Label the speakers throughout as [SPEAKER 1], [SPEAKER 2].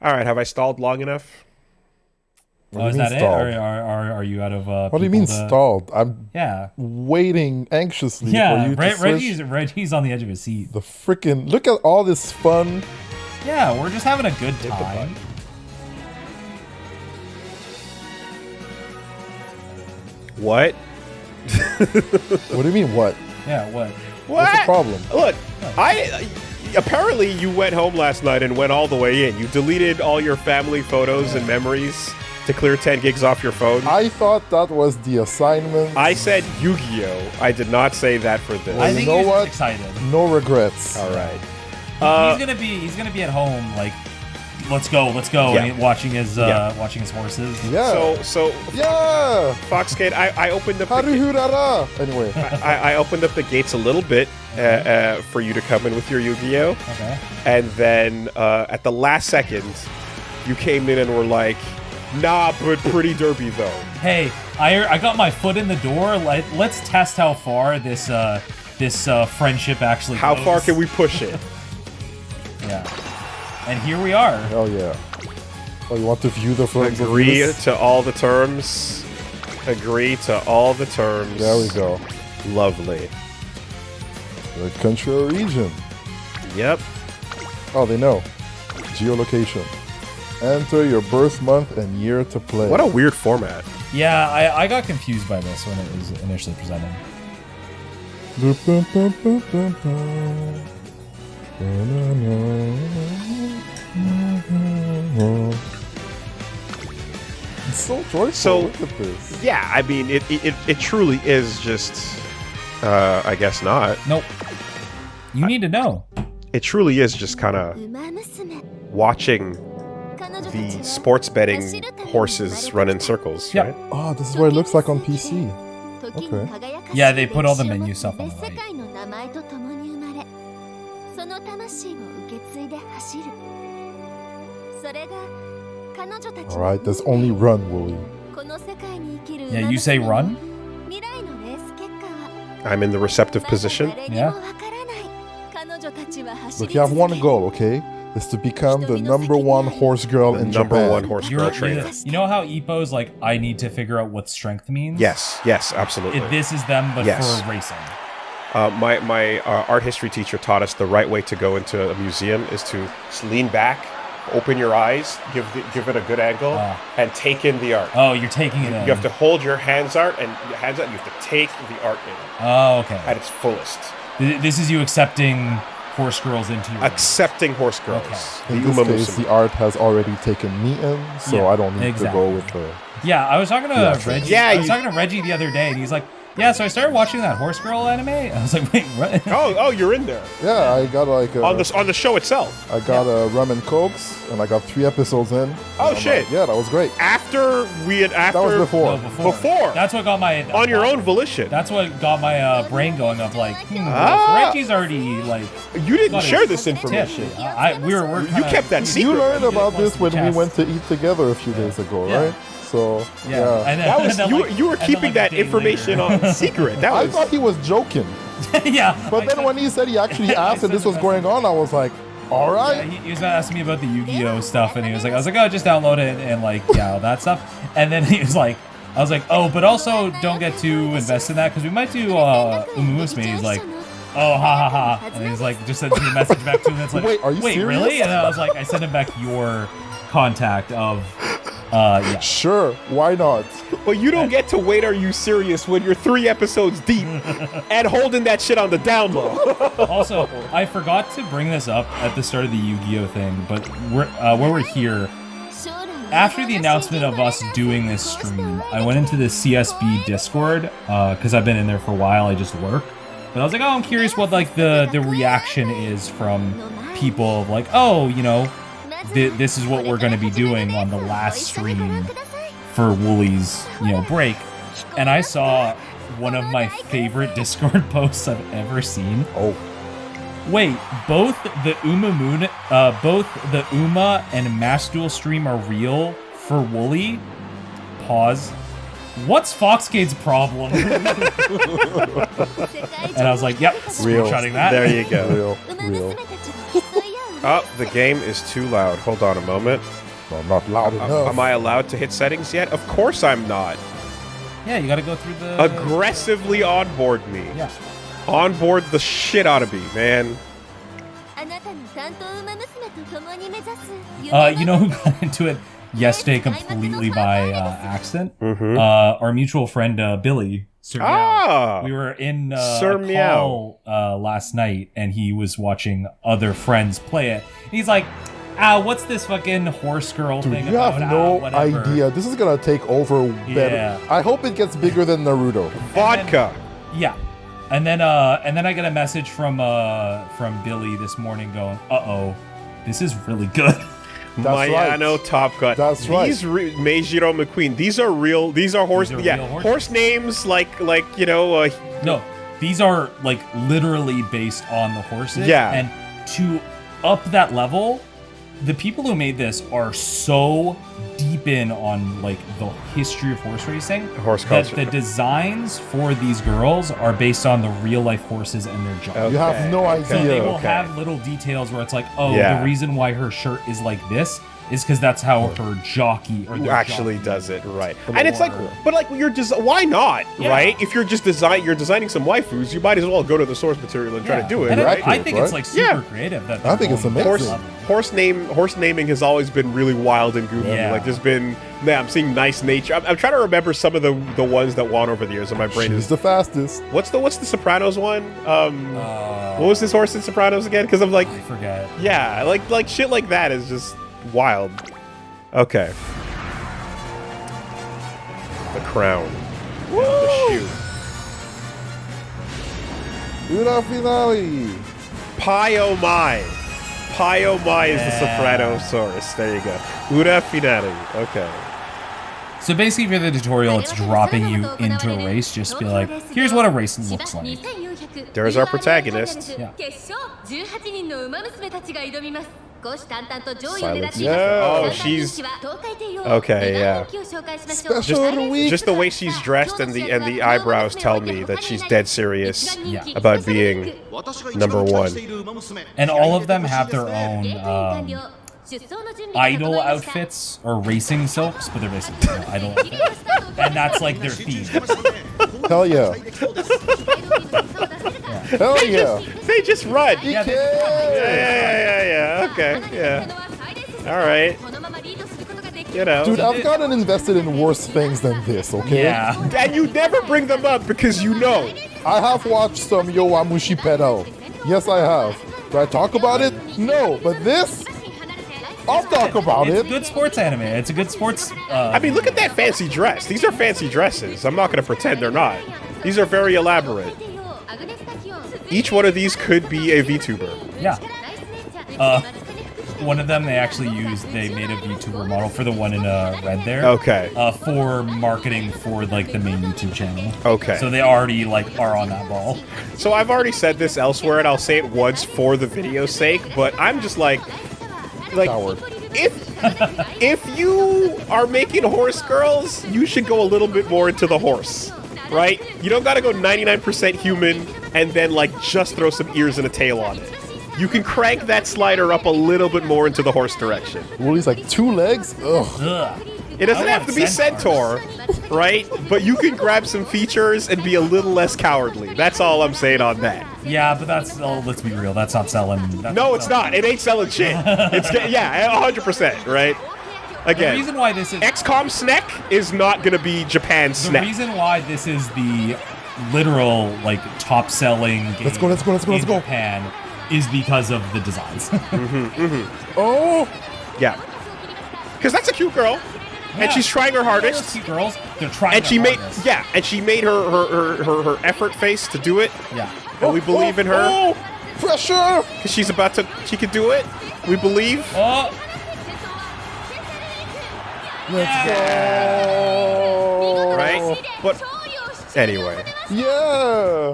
[SPEAKER 1] All right, have I stalled long enough?
[SPEAKER 2] Oh, is that stalled? It? Or are you out of
[SPEAKER 3] what do you mean stalled? I'm
[SPEAKER 2] yeah
[SPEAKER 3] waiting anxiously for you to switch.
[SPEAKER 2] Reggie on the edge of his seat.
[SPEAKER 3] The freaking look at all this fun.
[SPEAKER 2] Yeah, we're just having a good time.
[SPEAKER 1] What?
[SPEAKER 3] What do you mean what?
[SPEAKER 2] Yeah, what?
[SPEAKER 3] What's the problem?
[SPEAKER 1] Look, apparently you went home last night and went all the way in. You deleted all your family photos and memories to clear 10 gigs off your phone.
[SPEAKER 3] I thought that was the assignment.
[SPEAKER 1] I said Yu-Gi-Oh! I did not say that for this.
[SPEAKER 3] Well,
[SPEAKER 2] I think he's just excited.
[SPEAKER 3] No regrets.
[SPEAKER 1] All right.
[SPEAKER 2] He's gonna be at home like, let's go,
[SPEAKER 1] yeah.
[SPEAKER 2] and watching his horses.
[SPEAKER 3] Yeah.
[SPEAKER 1] So
[SPEAKER 3] yeah.
[SPEAKER 1] Foxcade, I opened up.
[SPEAKER 3] Anyway,
[SPEAKER 1] I opened up the gates a little bit for you to come in with your Yu-Gi-Oh.
[SPEAKER 2] Okay.
[SPEAKER 1] And then at the last second, you came in and were like, "Nah, but pretty derby though."
[SPEAKER 2] Hey, I got my foot in the door. Let's test how far this friendship actually goes.
[SPEAKER 1] How far can we push it?
[SPEAKER 2] Yeah. And here we are.
[SPEAKER 3] Hell yeah. Oh, you want to view the front?
[SPEAKER 1] Agree to all the terms. Agree to all the terms.
[SPEAKER 3] There we go.
[SPEAKER 1] Lovely.
[SPEAKER 3] The country or region.
[SPEAKER 1] Yep.
[SPEAKER 3] Oh, they know. Geolocation. Enter your birth month and year to play.
[SPEAKER 1] What a weird format.
[SPEAKER 2] Yeah, I got confused by this when it was initially presented. It's so joyful. Look at this.
[SPEAKER 1] Yeah, I mean, it truly is just, I guess not.
[SPEAKER 2] Nope. You need to know.
[SPEAKER 1] It truly is just kind of watching the sports betting horses run in circles,
[SPEAKER 2] yep.
[SPEAKER 1] right?
[SPEAKER 3] Oh, this is what it looks like on PC. Okay.
[SPEAKER 2] Yeah, they put all the menu stuff on the right.
[SPEAKER 3] Alright, there's only run, Woolie.
[SPEAKER 2] Yeah, you say run?
[SPEAKER 1] I'm in the receptive position.
[SPEAKER 2] Yeah.
[SPEAKER 3] Look, you have one goal, okay? Is to become the #1 horse girl in Japan.
[SPEAKER 1] #1 horse girl trainer.
[SPEAKER 2] You know how Ippo's like, I need to figure out what strength means?
[SPEAKER 1] Yes, absolutely.
[SPEAKER 2] This is them, but for racing.
[SPEAKER 1] My art history teacher taught us the right way to go into a museum is to just lean back, open your eyes, give it a good angle, and take in the art.
[SPEAKER 2] Oh, you're taking it in.
[SPEAKER 1] You have to hold your hands out, and you have to take the art in.
[SPEAKER 2] Oh, okay.
[SPEAKER 1] At its fullest.
[SPEAKER 2] This is you accepting horse girls into your
[SPEAKER 1] accepting horse girls.
[SPEAKER 3] Okay. In this case, the art has already taken me in, so I don't need to go with the...
[SPEAKER 2] Yeah, I was talking to Reggie.
[SPEAKER 1] Yeah,
[SPEAKER 2] I was talking to Reggie the other day, and he's like, yeah, so I started watching that horse girl anime. I was like, wait, what?
[SPEAKER 1] Oh, you're in there.
[SPEAKER 3] Yeah, I got like
[SPEAKER 1] on the show itself.
[SPEAKER 3] I got a rum and cokes, and I got 3 episodes in.
[SPEAKER 1] Oh shit!
[SPEAKER 3] Like, yeah, that was great.
[SPEAKER 1] After that
[SPEAKER 3] was before.
[SPEAKER 2] No, before. That's what got my
[SPEAKER 1] on your own volition.
[SPEAKER 2] That's what got my brain going of like, Reggie's already like.
[SPEAKER 1] You didn't share this information.
[SPEAKER 2] You
[SPEAKER 1] kept that secret.
[SPEAKER 3] You learned about this when we went to eat together a few days ago, right? So yeah,
[SPEAKER 1] and you were keeping that information on secret. I
[SPEAKER 3] thought he was joking.
[SPEAKER 2] Yeah,
[SPEAKER 3] but then when he said he actually asked and this was going on, I was like, all right.
[SPEAKER 2] Yeah, he was asking me about the Yu-Gi-Oh stuff, and he was like, I was like, oh, just download it and like all that stuff. And then he was like, I was like, oh, but also don't get too invested in that because we might do Umamusume. He's like, oh, ha ha ha, and he's like, just sent me a message back to him. It's like,
[SPEAKER 3] wait, are you serious?
[SPEAKER 2] Really? And I was like, I sent him back your contact of. Yeah.
[SPEAKER 3] Sure, why not?
[SPEAKER 1] Well, you don't get to wait. Are you serious when you're 3 episodes deep and holding that shit on the down low?
[SPEAKER 2] Also, I forgot to bring this up at the start of the Yu-Gi-Oh thing, but where we're here, after the announcement of us doing this stream, I went into the CSB Discord because I've been in there for a while. I just work, but I was like, oh, I'm curious what like the reaction is from people. Like, oh, you know. This is what we're going to be doing on the last stream for Woolie's, break. And I saw one of my favorite Discord posts I've ever seen.
[SPEAKER 3] Oh.
[SPEAKER 2] Wait, both the Uma and Mass Duel stream are real for Woolie? Pause. What's Foxcade's problem? And I was like, yep, screenshotting that.
[SPEAKER 1] There you go.
[SPEAKER 3] Real.
[SPEAKER 1] Oh, the game is too loud. Hold on a moment.
[SPEAKER 3] No, not loud enough.
[SPEAKER 1] Am I allowed to hit settings yet? Of course I'm not.
[SPEAKER 2] Yeah, you gotta go through the...
[SPEAKER 1] Aggressively onboard me.
[SPEAKER 2] Yeah.
[SPEAKER 1] Onboard the shit out of me, man.
[SPEAKER 2] You know who got into it yesterday completely by accident? Our mutual friend, Billy. Sir Meow. We were in
[SPEAKER 1] Sir
[SPEAKER 2] a call last night, and he was watching other friends play it. He's like, what's this fucking horse girl thing
[SPEAKER 3] You
[SPEAKER 2] about?
[SPEAKER 3] have no
[SPEAKER 2] whatever.
[SPEAKER 3] idea. This is gonna take over better.
[SPEAKER 2] Yeah.
[SPEAKER 3] I hope it gets bigger than Naruto.
[SPEAKER 1] Vodka.
[SPEAKER 2] Yeah. And then I get a message from Billy this morning going, this is really good.
[SPEAKER 1] Mayano
[SPEAKER 3] right.
[SPEAKER 1] Top Gun.
[SPEAKER 3] That's right.
[SPEAKER 1] These Meijiro McQueen. These are real. These are horse.
[SPEAKER 2] These are real horses.
[SPEAKER 1] Horse names like you know.
[SPEAKER 2] No, these are like literally based on the horses.
[SPEAKER 1] Yeah.
[SPEAKER 2] And to up that level, the people who made this are so deep in on like the history of horse racing.
[SPEAKER 1] Horse
[SPEAKER 2] that
[SPEAKER 1] culture.
[SPEAKER 2] the designs for these girls are based on the real life horses and their jobs.
[SPEAKER 3] You have no idea.
[SPEAKER 2] So they will
[SPEAKER 1] Okay.
[SPEAKER 2] have little details where it's like,
[SPEAKER 1] Yeah.
[SPEAKER 2] the reason why her shirt is like this is because that's how her jockey or
[SPEAKER 1] Who
[SPEAKER 2] their
[SPEAKER 1] actually
[SPEAKER 2] jockey
[SPEAKER 1] does it right?
[SPEAKER 2] Or-
[SPEAKER 1] And it's like, but like you're just why not,
[SPEAKER 2] Yeah.
[SPEAKER 1] right? If you're just you're designing some waifus, you might as well go to the source material and try to do it,
[SPEAKER 2] And
[SPEAKER 1] right?
[SPEAKER 2] I think it's
[SPEAKER 3] right?
[SPEAKER 2] like super
[SPEAKER 1] Yeah.
[SPEAKER 2] creative. That
[SPEAKER 3] I think
[SPEAKER 2] they're
[SPEAKER 3] it's
[SPEAKER 2] going
[SPEAKER 3] amazing.
[SPEAKER 2] that
[SPEAKER 1] Horse naming has always been really wild and goofy.
[SPEAKER 2] Yeah.
[SPEAKER 1] Like there's been, I'm seeing nice nature. I'm trying to remember some of the ones that won over the years, and my brain
[SPEAKER 3] She's
[SPEAKER 1] is.
[SPEAKER 3] the fastest.
[SPEAKER 1] What's the Sopranos one?
[SPEAKER 2] level.
[SPEAKER 1] What was this horse in Sopranos again? Because I'm like,
[SPEAKER 2] I forget.
[SPEAKER 1] yeah, like shit like that is just wild. Okay. The crown. The shoe.
[SPEAKER 3] Ura finale.
[SPEAKER 1] Pi oh my. Pi oh my is the Sopranosaurus. There you go. Ura finale. Okay.
[SPEAKER 2] So basically for the tutorial, it's dropping you into a race. Just be like, here's what a race looks like.
[SPEAKER 1] There's our protagonist.
[SPEAKER 2] Yeah.
[SPEAKER 1] Silence.
[SPEAKER 3] Yeah.
[SPEAKER 1] Oh, she's okay. Yeah.
[SPEAKER 3] Special of the week.
[SPEAKER 1] Just the way she's dressed and the eyebrows tell me that she's dead serious
[SPEAKER 2] Yeah.
[SPEAKER 1] about being number one.
[SPEAKER 2] And all of them have their own idol outfits or racing silks, but they're basically idol outfits. And that's like their theme.
[SPEAKER 3] Hell yeah. Hell yeah.
[SPEAKER 1] They just run.
[SPEAKER 2] Yeah,
[SPEAKER 1] Yeah. Okay. Yeah. All right. You know.
[SPEAKER 3] Dude, I've gotten invested in worse things than this, okay?
[SPEAKER 2] Yeah.
[SPEAKER 1] And you never bring them up because you know.
[SPEAKER 3] I have watched some Yowamushi pedal. Yes, I have. Do I talk about it? No, but this? I'll talk about
[SPEAKER 2] It's
[SPEAKER 3] it.
[SPEAKER 2] good sports anime. It's a good sports.
[SPEAKER 1] I mean, look at that fancy dress. These are fancy dresses. I'm not going to pretend they're not. These are very elaborate. Each one of these could be a VTuber.
[SPEAKER 2] Yeah. One of them they made a VTuber model for the one in red there.
[SPEAKER 1] Okay.
[SPEAKER 2] For marketing for like the main YouTube channel.
[SPEAKER 1] Okay.
[SPEAKER 2] So they already like are on that ball.
[SPEAKER 1] So I've already said this elsewhere, and I'll say it once for the video's sake, but I'm just like
[SPEAKER 3] Coward.
[SPEAKER 1] if you are making horse girls, you should go a little bit more into the horse, right? You don't gotta go 99% human and then like just throw some ears and a tail on it. You can crank that slider up a little bit more into the horse direction.
[SPEAKER 3] Woolie's like 2 legs? Ugh.
[SPEAKER 2] Ugh.
[SPEAKER 1] It doesn't
[SPEAKER 2] I
[SPEAKER 1] have
[SPEAKER 2] want
[SPEAKER 1] to be
[SPEAKER 2] centaurs.
[SPEAKER 1] centaur, right? But you can grab some features and be a little less cowardly. That's all I'm saying on that.
[SPEAKER 2] Yeah, but let's be real. That's not selling.
[SPEAKER 1] No, it's not. It ain't selling shit. It's 100%, right?
[SPEAKER 2] The
[SPEAKER 1] Again,
[SPEAKER 2] reason why this is
[SPEAKER 1] XCOM Snek is not going to be Japan
[SPEAKER 2] the
[SPEAKER 1] Snek.
[SPEAKER 2] reason why this is the literal like top selling game
[SPEAKER 3] Let's go.
[SPEAKER 2] in Japan is because of the designs.
[SPEAKER 3] Oh!
[SPEAKER 1] Yeah. Because that's a cute girl. And she's trying her hardest.
[SPEAKER 2] Those cute girls, they're trying.
[SPEAKER 1] And she
[SPEAKER 2] their
[SPEAKER 1] made,
[SPEAKER 2] hardest.
[SPEAKER 1] yeah, and she made her effort face to do it.
[SPEAKER 2] Yeah.
[SPEAKER 1] And we believe in her.
[SPEAKER 3] Oh, pressure!
[SPEAKER 1] Because she can do it. We believe.
[SPEAKER 2] Oh,
[SPEAKER 3] Let's go!
[SPEAKER 1] Right? But anyway,
[SPEAKER 3] Yeah!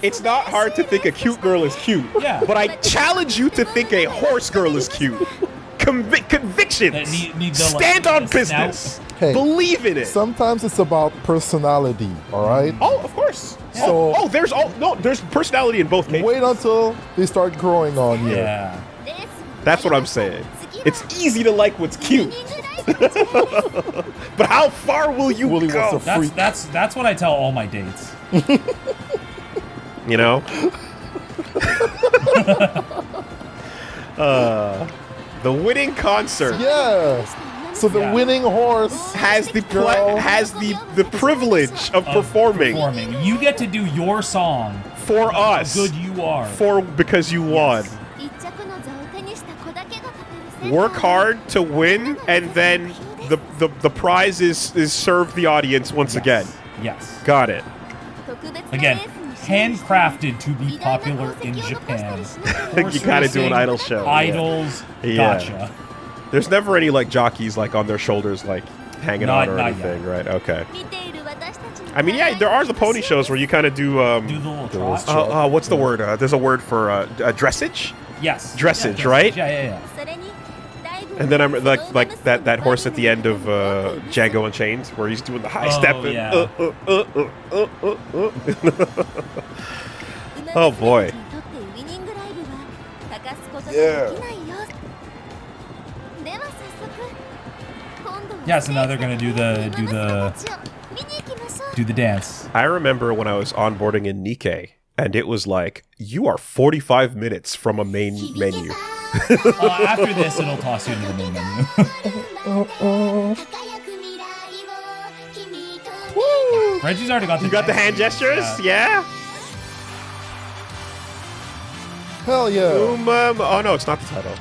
[SPEAKER 1] it's not hard to think a cute girl is cute.
[SPEAKER 2] Yeah.
[SPEAKER 1] But I challenge you to think a horse girl is cute. Convictions.
[SPEAKER 2] That need the,
[SPEAKER 1] Stand
[SPEAKER 2] like,
[SPEAKER 1] on
[SPEAKER 2] the
[SPEAKER 1] business.
[SPEAKER 3] Hey,
[SPEAKER 1] Believe in it.
[SPEAKER 3] Sometimes it's about personality, alright?
[SPEAKER 1] Oh, of course.
[SPEAKER 3] So-
[SPEAKER 1] there's personality in both cases.
[SPEAKER 3] Wait until they start growing on you.
[SPEAKER 2] Yeah.
[SPEAKER 1] That's what I'm saying. It's easy to like what's cute. But how far will you
[SPEAKER 3] Woolie
[SPEAKER 1] go?
[SPEAKER 3] wants to freak.
[SPEAKER 2] That's what I tell all my dates.
[SPEAKER 1] You know? The winning concert
[SPEAKER 3] Yes. So the
[SPEAKER 2] Yeah.
[SPEAKER 3] winning horse
[SPEAKER 1] has the
[SPEAKER 3] girl.
[SPEAKER 1] the privilege of performing
[SPEAKER 2] You get to do your song.
[SPEAKER 1] for
[SPEAKER 2] How
[SPEAKER 1] us.
[SPEAKER 2] good you are.
[SPEAKER 1] Because you won. Work hard to win, and then the prize is serve the audience once again.
[SPEAKER 2] Yes.
[SPEAKER 1] Got it.
[SPEAKER 2] Again, handcrafted to be popular in Japan.
[SPEAKER 1] You gotta do an
[SPEAKER 2] Horse
[SPEAKER 1] idol
[SPEAKER 2] racing,
[SPEAKER 1] show.
[SPEAKER 2] Idols.
[SPEAKER 1] Yeah.
[SPEAKER 2] Gotcha.
[SPEAKER 1] There's never any like jockeys like on their shoulders like hanging
[SPEAKER 2] Not-
[SPEAKER 1] on or
[SPEAKER 2] not
[SPEAKER 1] anything,
[SPEAKER 2] yet.
[SPEAKER 1] right? Okay. I mean, yeah, there are the pony shows where you kind of do
[SPEAKER 2] Do the little trot.
[SPEAKER 1] what's the word? There's a word for dressage,
[SPEAKER 2] Yes.
[SPEAKER 1] dressage,
[SPEAKER 2] Yeah,
[SPEAKER 1] right?
[SPEAKER 2] Yeah.
[SPEAKER 1] and then I'm like that horse at the end of Django Unchained where he's doing the high step. And,
[SPEAKER 2] yeah.
[SPEAKER 1] Oh boy.
[SPEAKER 3] Yeah.
[SPEAKER 2] Yeah, so now they're gonna do the dance.
[SPEAKER 1] I remember when I was onboarding in Nikkei, and it was like, you are 45 minutes from a main menu.
[SPEAKER 2] After this, it'll toss you into the main menu. Reggie's already got the.
[SPEAKER 1] You got the hand
[SPEAKER 2] dance.
[SPEAKER 1] gestures? Yeah?
[SPEAKER 3] Hell yeah.
[SPEAKER 1] Oh no, it's not the title.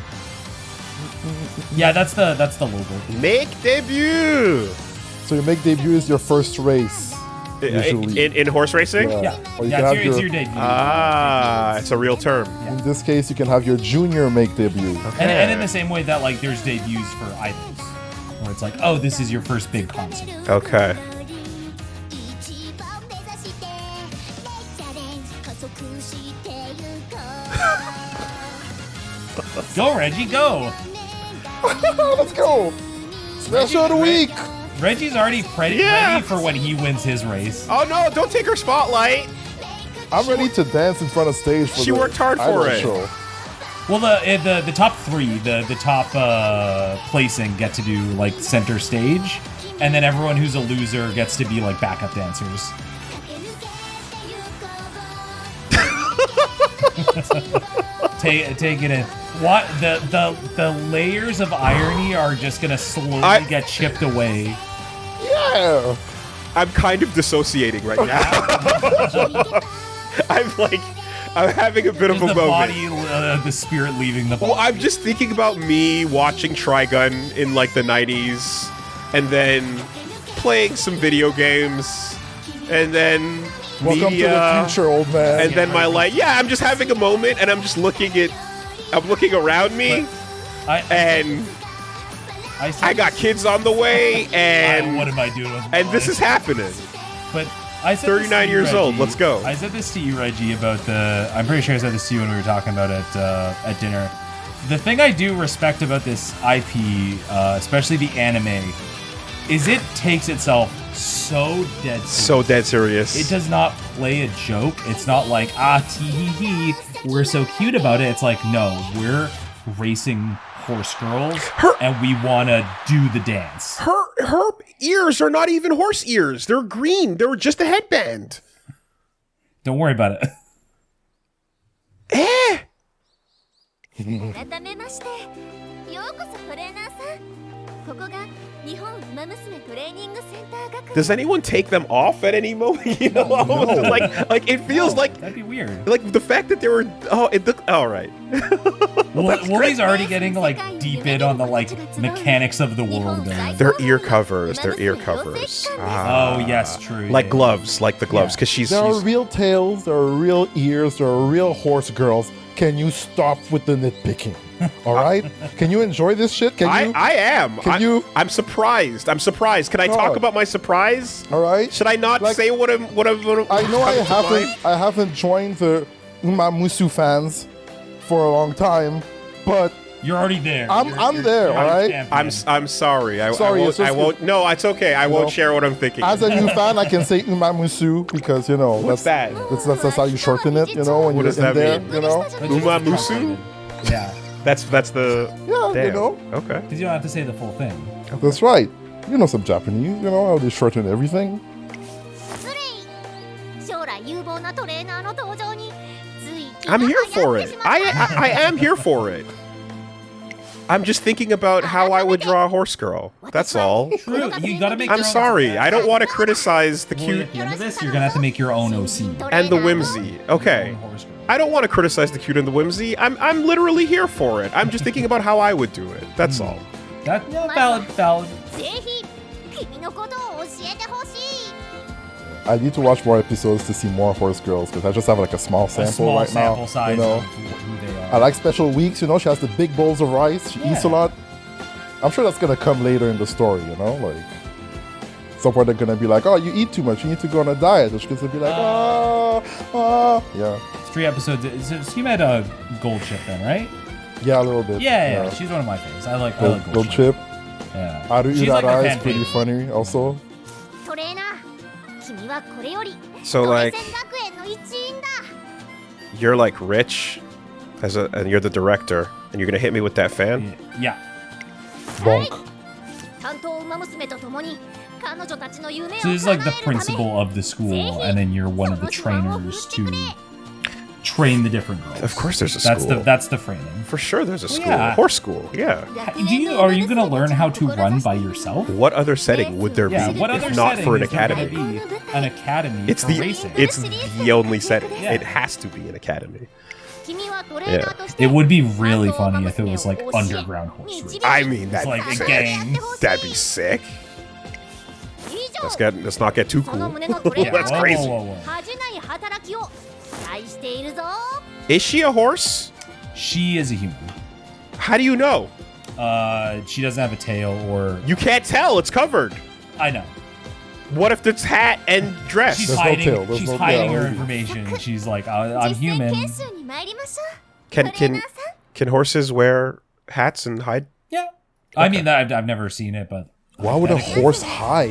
[SPEAKER 2] Yeah, that's the logo.
[SPEAKER 1] Make debut!
[SPEAKER 3] So your make debut is your first race. Usually.
[SPEAKER 1] In horse racing?
[SPEAKER 2] Yeah,
[SPEAKER 3] Or you
[SPEAKER 2] yeah,
[SPEAKER 3] can have
[SPEAKER 2] it's
[SPEAKER 3] your,
[SPEAKER 2] your debut.
[SPEAKER 1] Ah, it's a real term.
[SPEAKER 3] in this case, you can have your junior make debut.
[SPEAKER 2] And in the same way that like there's debuts for idols, where it's like, oh, this is your first big concert.
[SPEAKER 1] Okay.
[SPEAKER 2] Go, Reggie, go!
[SPEAKER 3] Let's go. Special of the week.
[SPEAKER 2] Reggie's already
[SPEAKER 1] Yeah.
[SPEAKER 2] ready for when he wins his race.
[SPEAKER 1] Oh no, don't take her spotlight!
[SPEAKER 3] I'm ready to dance in front of stage for
[SPEAKER 1] She
[SPEAKER 3] the
[SPEAKER 1] worked hard for
[SPEAKER 3] idol
[SPEAKER 1] it.
[SPEAKER 3] show.
[SPEAKER 2] Well, the top three, the top placing get to do like center stage, and then everyone who's a loser gets to be like backup dancers. Take it in. What the layers of irony are just gonna slowly get chipped away.
[SPEAKER 3] Yeah.
[SPEAKER 1] I'm kind of dissociating right now. I'm having a bit of
[SPEAKER 2] There's
[SPEAKER 1] a
[SPEAKER 2] the
[SPEAKER 1] moment.
[SPEAKER 2] body, the spirit leaving the body.
[SPEAKER 1] Well, I'm just thinking about me watching Trigun in like the 90s, and then playing some video games, and then
[SPEAKER 3] Welcome
[SPEAKER 1] media,
[SPEAKER 3] to the future, old man.
[SPEAKER 1] and then my life. Yeah, I'm just having a moment, and I'm just looking around me, and I got kids on the way,
[SPEAKER 2] what
[SPEAKER 1] and
[SPEAKER 2] am I doing with my
[SPEAKER 1] this
[SPEAKER 2] life?
[SPEAKER 1] is happening.
[SPEAKER 2] But I said
[SPEAKER 1] 39 years old, let's go.
[SPEAKER 2] I said this to you, Reggie, about I'm pretty sure I said this to you when we were talking about it at dinner. The thing I do respect about this IP, especially the anime, is it takes itself so dead serious.
[SPEAKER 1] So dead serious.
[SPEAKER 2] It does not play a joke. It's not like, tee hee hee, we're so cute about it. It's like, no, we're racing horse girls, and we want to do the dance.
[SPEAKER 1] Her ears are not even horse ears. They're green. They're just a headband.
[SPEAKER 2] Don't worry about it.
[SPEAKER 1] Eh. Does anyone take them off at any moment? You know, like it feels like
[SPEAKER 2] That'd be weird.
[SPEAKER 1] the fact that they were. Oh, it looked all right.
[SPEAKER 2] Woolie's already getting like deep in on the like mechanics of the world.
[SPEAKER 1] Their ear covers. Their ear covers.
[SPEAKER 2] Oh yes, true.
[SPEAKER 1] Like gloves, like the gloves, because she's.
[SPEAKER 3] There are real tails, there are real ears, there are real horse girls. Can you stop with the nitpicking? All right? Can you enjoy this shit? Can you?
[SPEAKER 1] I am. I'm surprised. I'm surprised. Can I talk
[SPEAKER 3] God.
[SPEAKER 1] about my surprise?
[SPEAKER 3] All right?
[SPEAKER 1] Should I not
[SPEAKER 3] Like,
[SPEAKER 1] say what I'm?
[SPEAKER 3] I know I haven't joined the Umamusume fans for a long time, but
[SPEAKER 2] you're already there.
[SPEAKER 3] I'm there,
[SPEAKER 2] you're
[SPEAKER 3] all right?
[SPEAKER 2] champion.
[SPEAKER 1] I'm sorry.
[SPEAKER 3] Sorry, it's just
[SPEAKER 1] I won't. No, it's okay. I won't share what I'm thinking.
[SPEAKER 3] as a new fan, I can say Umamusu because you know
[SPEAKER 1] What's that?
[SPEAKER 3] That's how you shorten it. You know when
[SPEAKER 1] What
[SPEAKER 3] you're
[SPEAKER 1] does
[SPEAKER 3] in
[SPEAKER 1] that
[SPEAKER 3] there.
[SPEAKER 1] mean?
[SPEAKER 3] You know.
[SPEAKER 2] But just
[SPEAKER 1] Umamusume?
[SPEAKER 2] Yeah.
[SPEAKER 1] That's the.
[SPEAKER 3] Yeah,
[SPEAKER 1] Damn.
[SPEAKER 3] you know.
[SPEAKER 1] Okay.
[SPEAKER 2] Because you don't have to say the full thing.
[SPEAKER 3] That's right. You know some Japanese. You know how they shorten everything.
[SPEAKER 1] I'm here for it. I am here for it. I'm just thinking about how I would draw a horse girl. That's all.
[SPEAKER 2] True. You gotta make.
[SPEAKER 1] I'm
[SPEAKER 2] your own-
[SPEAKER 1] sorry. I don't want to criticize the
[SPEAKER 2] Well,
[SPEAKER 1] cute
[SPEAKER 2] at the end of this, you're gonna have to make your own OC.
[SPEAKER 1] and the whimsy. Okay.
[SPEAKER 2] Horse girl.
[SPEAKER 1] I don't want to criticize the cute and the whimsy. I'm literally here for it. I'm just thinking about how I would do it. That's all.
[SPEAKER 2] That valid.
[SPEAKER 3] I need to watch more episodes to see more horse girls because I just have like a small
[SPEAKER 2] A
[SPEAKER 3] sample
[SPEAKER 2] small
[SPEAKER 3] right
[SPEAKER 2] sample
[SPEAKER 3] now.
[SPEAKER 2] size
[SPEAKER 3] You know,
[SPEAKER 2] of who they are.
[SPEAKER 3] I like special weeks. You know, she has the big bowls of rice. She eats a
[SPEAKER 2] Yeah.
[SPEAKER 3] lot. I'm sure that's gonna come later in the story. You know, like somewhere they're gonna be like, "Oh, you eat too much. You need to go on a diet." And she's gonna be like, yeah,
[SPEAKER 2] It's 3 episodes. So she met a Gold Chip then, right?
[SPEAKER 3] yeah, a little bit.
[SPEAKER 2] Yeah. She's one of my favorites. I like
[SPEAKER 3] Gold
[SPEAKER 2] Gold Chip.
[SPEAKER 3] chip.
[SPEAKER 2] Yeah.
[SPEAKER 3] Aru
[SPEAKER 2] She's like my
[SPEAKER 3] Urara
[SPEAKER 2] fan
[SPEAKER 3] is pretty
[SPEAKER 2] favorite.
[SPEAKER 3] funny. Also,
[SPEAKER 1] So like, you're like rich, and you're the director, and you're gonna hit me with that fan.
[SPEAKER 2] Yeah.
[SPEAKER 3] bonk.
[SPEAKER 2] So this is like the principal of the school, and then you're one of the trainers to train the different girls.
[SPEAKER 1] Of course, there's a school.
[SPEAKER 2] That's the framing.
[SPEAKER 1] For sure, there's a school.
[SPEAKER 2] Yeah.
[SPEAKER 1] Horse school. Yeah.
[SPEAKER 2] Are you gonna learn how to run by yourself?
[SPEAKER 1] What other setting would there
[SPEAKER 2] Yeah.
[SPEAKER 1] be
[SPEAKER 2] What
[SPEAKER 1] if
[SPEAKER 2] other
[SPEAKER 1] not
[SPEAKER 2] setting
[SPEAKER 1] for an
[SPEAKER 2] is there gonna
[SPEAKER 1] academy?
[SPEAKER 2] be an academy
[SPEAKER 1] It's
[SPEAKER 2] for
[SPEAKER 1] the
[SPEAKER 2] racing.
[SPEAKER 1] it's the only setting.
[SPEAKER 2] Yeah.
[SPEAKER 1] It has to be an academy.
[SPEAKER 4] Yeah.
[SPEAKER 2] It would be really funny if it was like underground horse racing.
[SPEAKER 1] I mean,
[SPEAKER 2] It's
[SPEAKER 1] that'd
[SPEAKER 2] like
[SPEAKER 1] be
[SPEAKER 2] a
[SPEAKER 1] sick.
[SPEAKER 2] gang.
[SPEAKER 1] That'd be sick. Let's not get too cool.
[SPEAKER 2] Yeah,
[SPEAKER 1] That's
[SPEAKER 2] whoa,
[SPEAKER 1] crazy.
[SPEAKER 2] whoa, whoa.
[SPEAKER 1] Is she a horse?
[SPEAKER 2] She is a human.
[SPEAKER 1] How do you know?
[SPEAKER 2] She doesn't have a tail or.
[SPEAKER 1] You can't tell. It's covered.
[SPEAKER 2] I know.
[SPEAKER 1] What if it's hat and dress?
[SPEAKER 2] She's
[SPEAKER 3] There's no
[SPEAKER 2] hiding.
[SPEAKER 3] tail, there's
[SPEAKER 2] She's
[SPEAKER 3] no
[SPEAKER 2] hiding
[SPEAKER 3] tail.
[SPEAKER 2] her information. She's like, I'm human.
[SPEAKER 1] Can horses wear hats and hide?
[SPEAKER 2] Yeah. I mean, I've never seen it, but.
[SPEAKER 3] Why would a horse hide?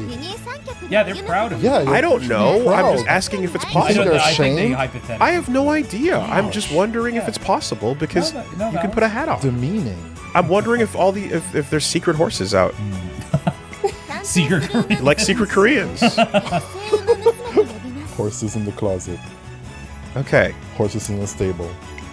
[SPEAKER 2] Yeah, they're proud of it.
[SPEAKER 3] Yeah,
[SPEAKER 1] I don't know.
[SPEAKER 3] proud.
[SPEAKER 1] I'm just asking if it's
[SPEAKER 3] You
[SPEAKER 2] I,
[SPEAKER 3] think
[SPEAKER 1] possible.
[SPEAKER 3] they're
[SPEAKER 2] I think they
[SPEAKER 3] ashamed?
[SPEAKER 2] hypothetically.
[SPEAKER 1] I have no idea. I'm just wondering if
[SPEAKER 2] Yeah.
[SPEAKER 1] it's possible because
[SPEAKER 2] No,
[SPEAKER 1] you can
[SPEAKER 2] Val.
[SPEAKER 1] put a hat on.
[SPEAKER 3] Demeaning.
[SPEAKER 1] I'm wondering if if there's secret horses out,
[SPEAKER 2] Secret Korean.
[SPEAKER 1] like secret Koreans.
[SPEAKER 3] Horses in the closet.
[SPEAKER 1] Okay,
[SPEAKER 3] Horses in the stable.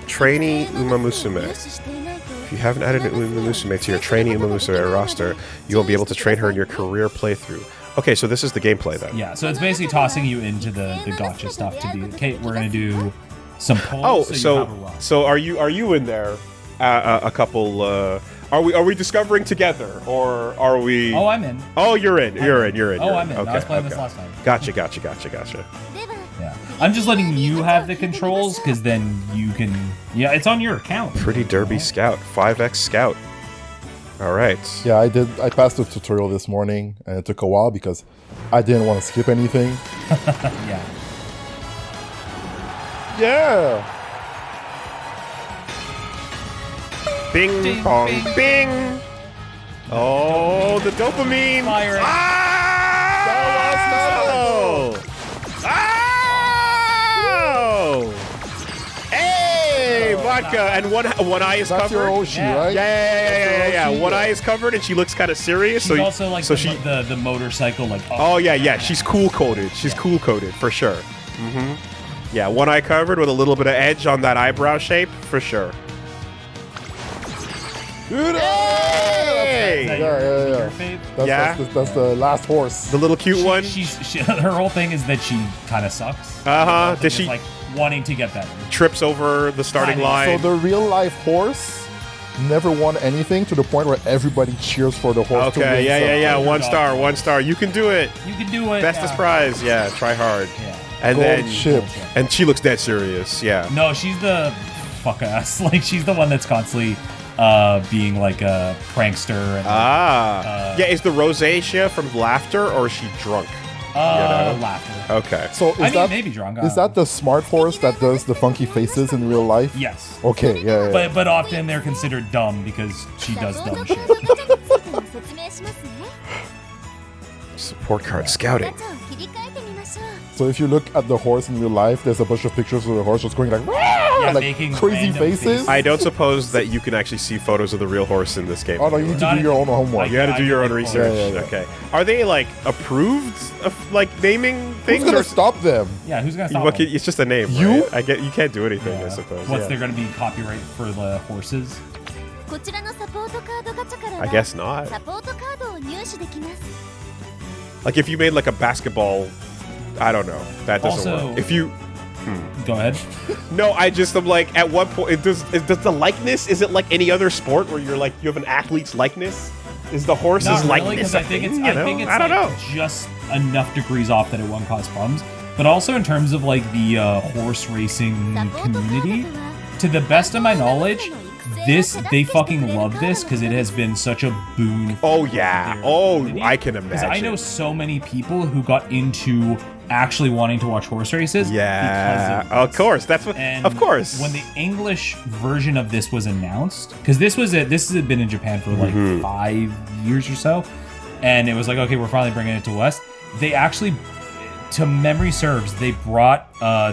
[SPEAKER 1] trainee Umamusume. If you haven't added an Umamusume to your trainee Umamusume roster, you won't be able to train her in your career playthrough. Okay, so this is the gameplay then.
[SPEAKER 2] Yeah, so it's basically tossing you into the gotcha stuff to be. Okay, we're gonna do some polls.
[SPEAKER 1] Oh,
[SPEAKER 2] you have a run.
[SPEAKER 1] so are you in there? A couple. Are we discovering together or are we?
[SPEAKER 2] Oh, I'm in.
[SPEAKER 1] Oh, you're in. You're in.
[SPEAKER 2] Oh, I'm in.
[SPEAKER 1] Okay,
[SPEAKER 2] I was playing this
[SPEAKER 1] okay.
[SPEAKER 2] last time.
[SPEAKER 1] Gotcha.
[SPEAKER 2] Yeah, I'm just letting you have the controls because then you can. Yeah, it's on your account.
[SPEAKER 1] Pretty Derby Scout, 5X Scout. All right.
[SPEAKER 3] Yeah, I passed the tutorial this morning, and it took a while because I didn't want to skip anything.
[SPEAKER 2] Yeah.
[SPEAKER 3] Yeah.
[SPEAKER 1] Bing,
[SPEAKER 2] Ding,
[SPEAKER 1] bong,
[SPEAKER 2] bing.
[SPEAKER 1] bing. Oh, the dopamine.
[SPEAKER 2] Fire it.
[SPEAKER 1] Oh! Oh! Hey, vodka, and one eye is
[SPEAKER 3] That's your
[SPEAKER 1] covered.
[SPEAKER 3] Oshi,
[SPEAKER 2] Yeah.
[SPEAKER 3] right?
[SPEAKER 1] Yeah.
[SPEAKER 3] Oshi.
[SPEAKER 1] One eye is covered, and she looks kind of serious.
[SPEAKER 2] She's
[SPEAKER 1] so
[SPEAKER 2] also like
[SPEAKER 1] so
[SPEAKER 2] the,
[SPEAKER 1] she.
[SPEAKER 2] the motorcycle like.
[SPEAKER 1] Oh yeah. She's cool coded. She's cool coded for sure. Yeah, one eye covered with a little bit of edge on that eyebrow shape for sure.
[SPEAKER 3] Dude,
[SPEAKER 2] Is
[SPEAKER 1] Hey!
[SPEAKER 2] that
[SPEAKER 3] Yeah,
[SPEAKER 2] your,
[SPEAKER 3] yeah.
[SPEAKER 2] your fave?
[SPEAKER 1] Yeah.
[SPEAKER 3] That's the last horse.
[SPEAKER 1] The little cute one.
[SPEAKER 2] Her whole thing is that she kind of sucks.
[SPEAKER 1] Uh-huh.
[SPEAKER 2] Her whole thing
[SPEAKER 1] Does
[SPEAKER 2] is,
[SPEAKER 1] she-
[SPEAKER 2] like wanting to get better?
[SPEAKER 1] Trips over the starting
[SPEAKER 2] Kinda.
[SPEAKER 1] line.
[SPEAKER 3] So the real life horse never won anything to the point where everybody cheers for the horse. to
[SPEAKER 1] Okay,
[SPEAKER 3] win
[SPEAKER 1] yeah.
[SPEAKER 3] something.
[SPEAKER 1] One star. You can do it.
[SPEAKER 2] You can do it.
[SPEAKER 1] Bestest
[SPEAKER 2] yeah.
[SPEAKER 1] prize. Yeah, try hard.
[SPEAKER 2] Yeah.
[SPEAKER 1] And
[SPEAKER 3] Gold
[SPEAKER 1] then
[SPEAKER 3] chip.
[SPEAKER 1] and she looks dead serious. Yeah.
[SPEAKER 2] No, she's the fuck ass. Like she's the one that's constantly being like a prankster and
[SPEAKER 1] Yeah, is the rosacea from laughter or is she drunk?
[SPEAKER 2] laughter.
[SPEAKER 1] Okay.
[SPEAKER 3] So is
[SPEAKER 2] I mean,
[SPEAKER 3] that
[SPEAKER 2] maybe drunk.
[SPEAKER 3] is that the smart horse that does the funky faces in real life?
[SPEAKER 2] Yes.
[SPEAKER 3] Okay, yeah.
[SPEAKER 2] But often they're considered dumb because she does dumb shit.
[SPEAKER 1] Support card scouting.
[SPEAKER 3] So if you look at the horse in real life, there's a bunch of pictures of the horse just going like, "Wah!" like
[SPEAKER 2] making
[SPEAKER 3] crazy
[SPEAKER 2] random
[SPEAKER 3] faces.
[SPEAKER 1] I don't suppose that you can actually see photos of the real horse in this game.
[SPEAKER 3] Oh no, you need to do your own homework.
[SPEAKER 1] You got to do your own
[SPEAKER 2] Yeah,
[SPEAKER 1] research.
[SPEAKER 3] yeah.
[SPEAKER 1] Okay. Are they like approved of like naming things?
[SPEAKER 3] Who's gonna
[SPEAKER 1] or-
[SPEAKER 3] stop them?
[SPEAKER 2] Yeah, who's gonna stop
[SPEAKER 1] What
[SPEAKER 2] them?
[SPEAKER 1] can- it's just a name.
[SPEAKER 3] You?
[SPEAKER 1] Right? I get. You can't do anything. I
[SPEAKER 2] Yeah.
[SPEAKER 1] suppose.
[SPEAKER 2] What's
[SPEAKER 1] yeah.
[SPEAKER 2] there gonna be copyright for the horses?
[SPEAKER 4] こちらのサポートカードガチャからは
[SPEAKER 1] I guess not.
[SPEAKER 4] サポートカードを入手できます。
[SPEAKER 1] Like if you made like a basketball, I don't know. That doesn't
[SPEAKER 2] Also-
[SPEAKER 1] work. If you
[SPEAKER 2] Go ahead.
[SPEAKER 1] no, I just am like at what point does the likeness? Is it like any other sport where you're like you have an athlete's likeness? Is the horse's
[SPEAKER 2] Not really,
[SPEAKER 1] likeness?
[SPEAKER 2] because I think it's
[SPEAKER 1] you know? I don't
[SPEAKER 2] like
[SPEAKER 1] know.
[SPEAKER 2] just enough degrees off that it won't cause problems. But also in terms of like the horse racing
[SPEAKER 4] サポートカード
[SPEAKER 2] community,
[SPEAKER 4] とは
[SPEAKER 2] to the best of my knowledge, they fucking love this because it has been such a boon.
[SPEAKER 1] Oh yeah.
[SPEAKER 2] their
[SPEAKER 1] Oh,
[SPEAKER 2] community.
[SPEAKER 1] I can
[SPEAKER 2] Because I know
[SPEAKER 1] imagine.
[SPEAKER 2] so many people who got into actually wanting to watch horse races.
[SPEAKER 1] Yeah,
[SPEAKER 2] because
[SPEAKER 1] of course. That's what.
[SPEAKER 2] And
[SPEAKER 1] Of course.
[SPEAKER 2] when the English version of this was announced, because this has been in Japan for like 5 years or so, and it was like, okay, we're finally bringing it to West. They actually, to memory serves, they brought